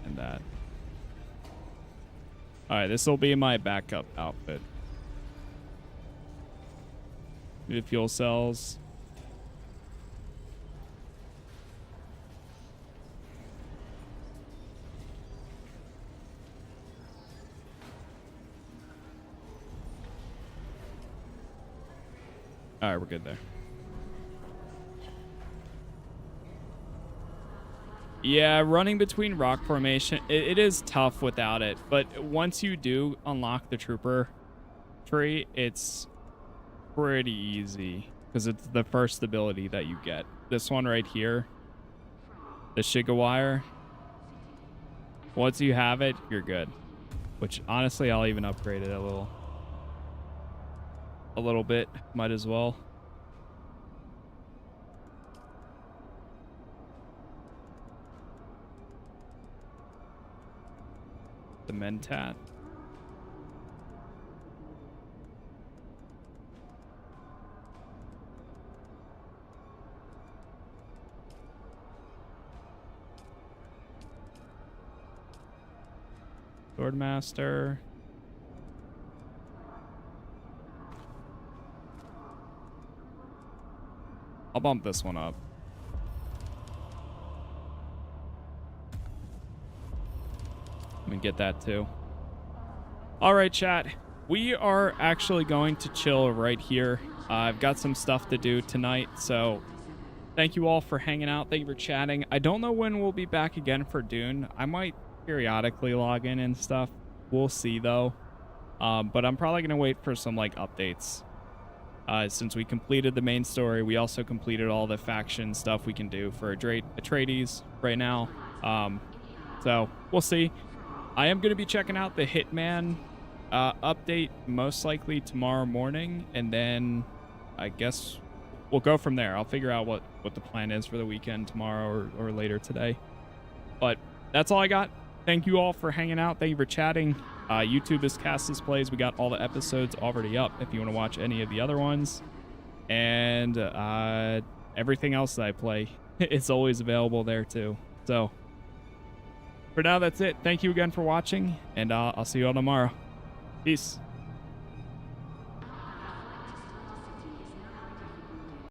And that. Alright, this will be my backup outfit. The fuel cells. Alright, we're good there. Yeah, running between rock formation, it is tough without it. But once you do unlock the trooper tree, it's pretty easy. Because it's the first ability that you get. This one right here, the Shigawire. Once you have it, you're good. Which, honestly, I'll even upgrade it a little bit. Might as well. The Mentat. Swordmaster. I'll bump this one up. Let me get that too. All right, chat. We are actually going to chill right here. I've got some stuff to do tonight, so thank you all for hanging out. Thank you for chatting. I don't know when we'll be back again for Dune. I might periodically log in and stuff. We'll see, though. But I'm probably going to wait for some, like, updates. Since we completed the main story, we also completed all the faction stuff we can do for Atreides right now. So we'll see. I am going to be checking out the Hitman update most likely tomorrow morning, and then I guess we'll go from there. I'll figure out what the plan is for the weekend tomorrow or later today. But that's all I got. Thank you all for hanging out. Thank you for chatting. YouTube is Casas Plays. We got all the episodes already up if you want to watch any of the other ones. And everything else that I play, it's always available there too. So for now, that's it. Thank you again for watching, and I'll see you all tomorrow. Peace.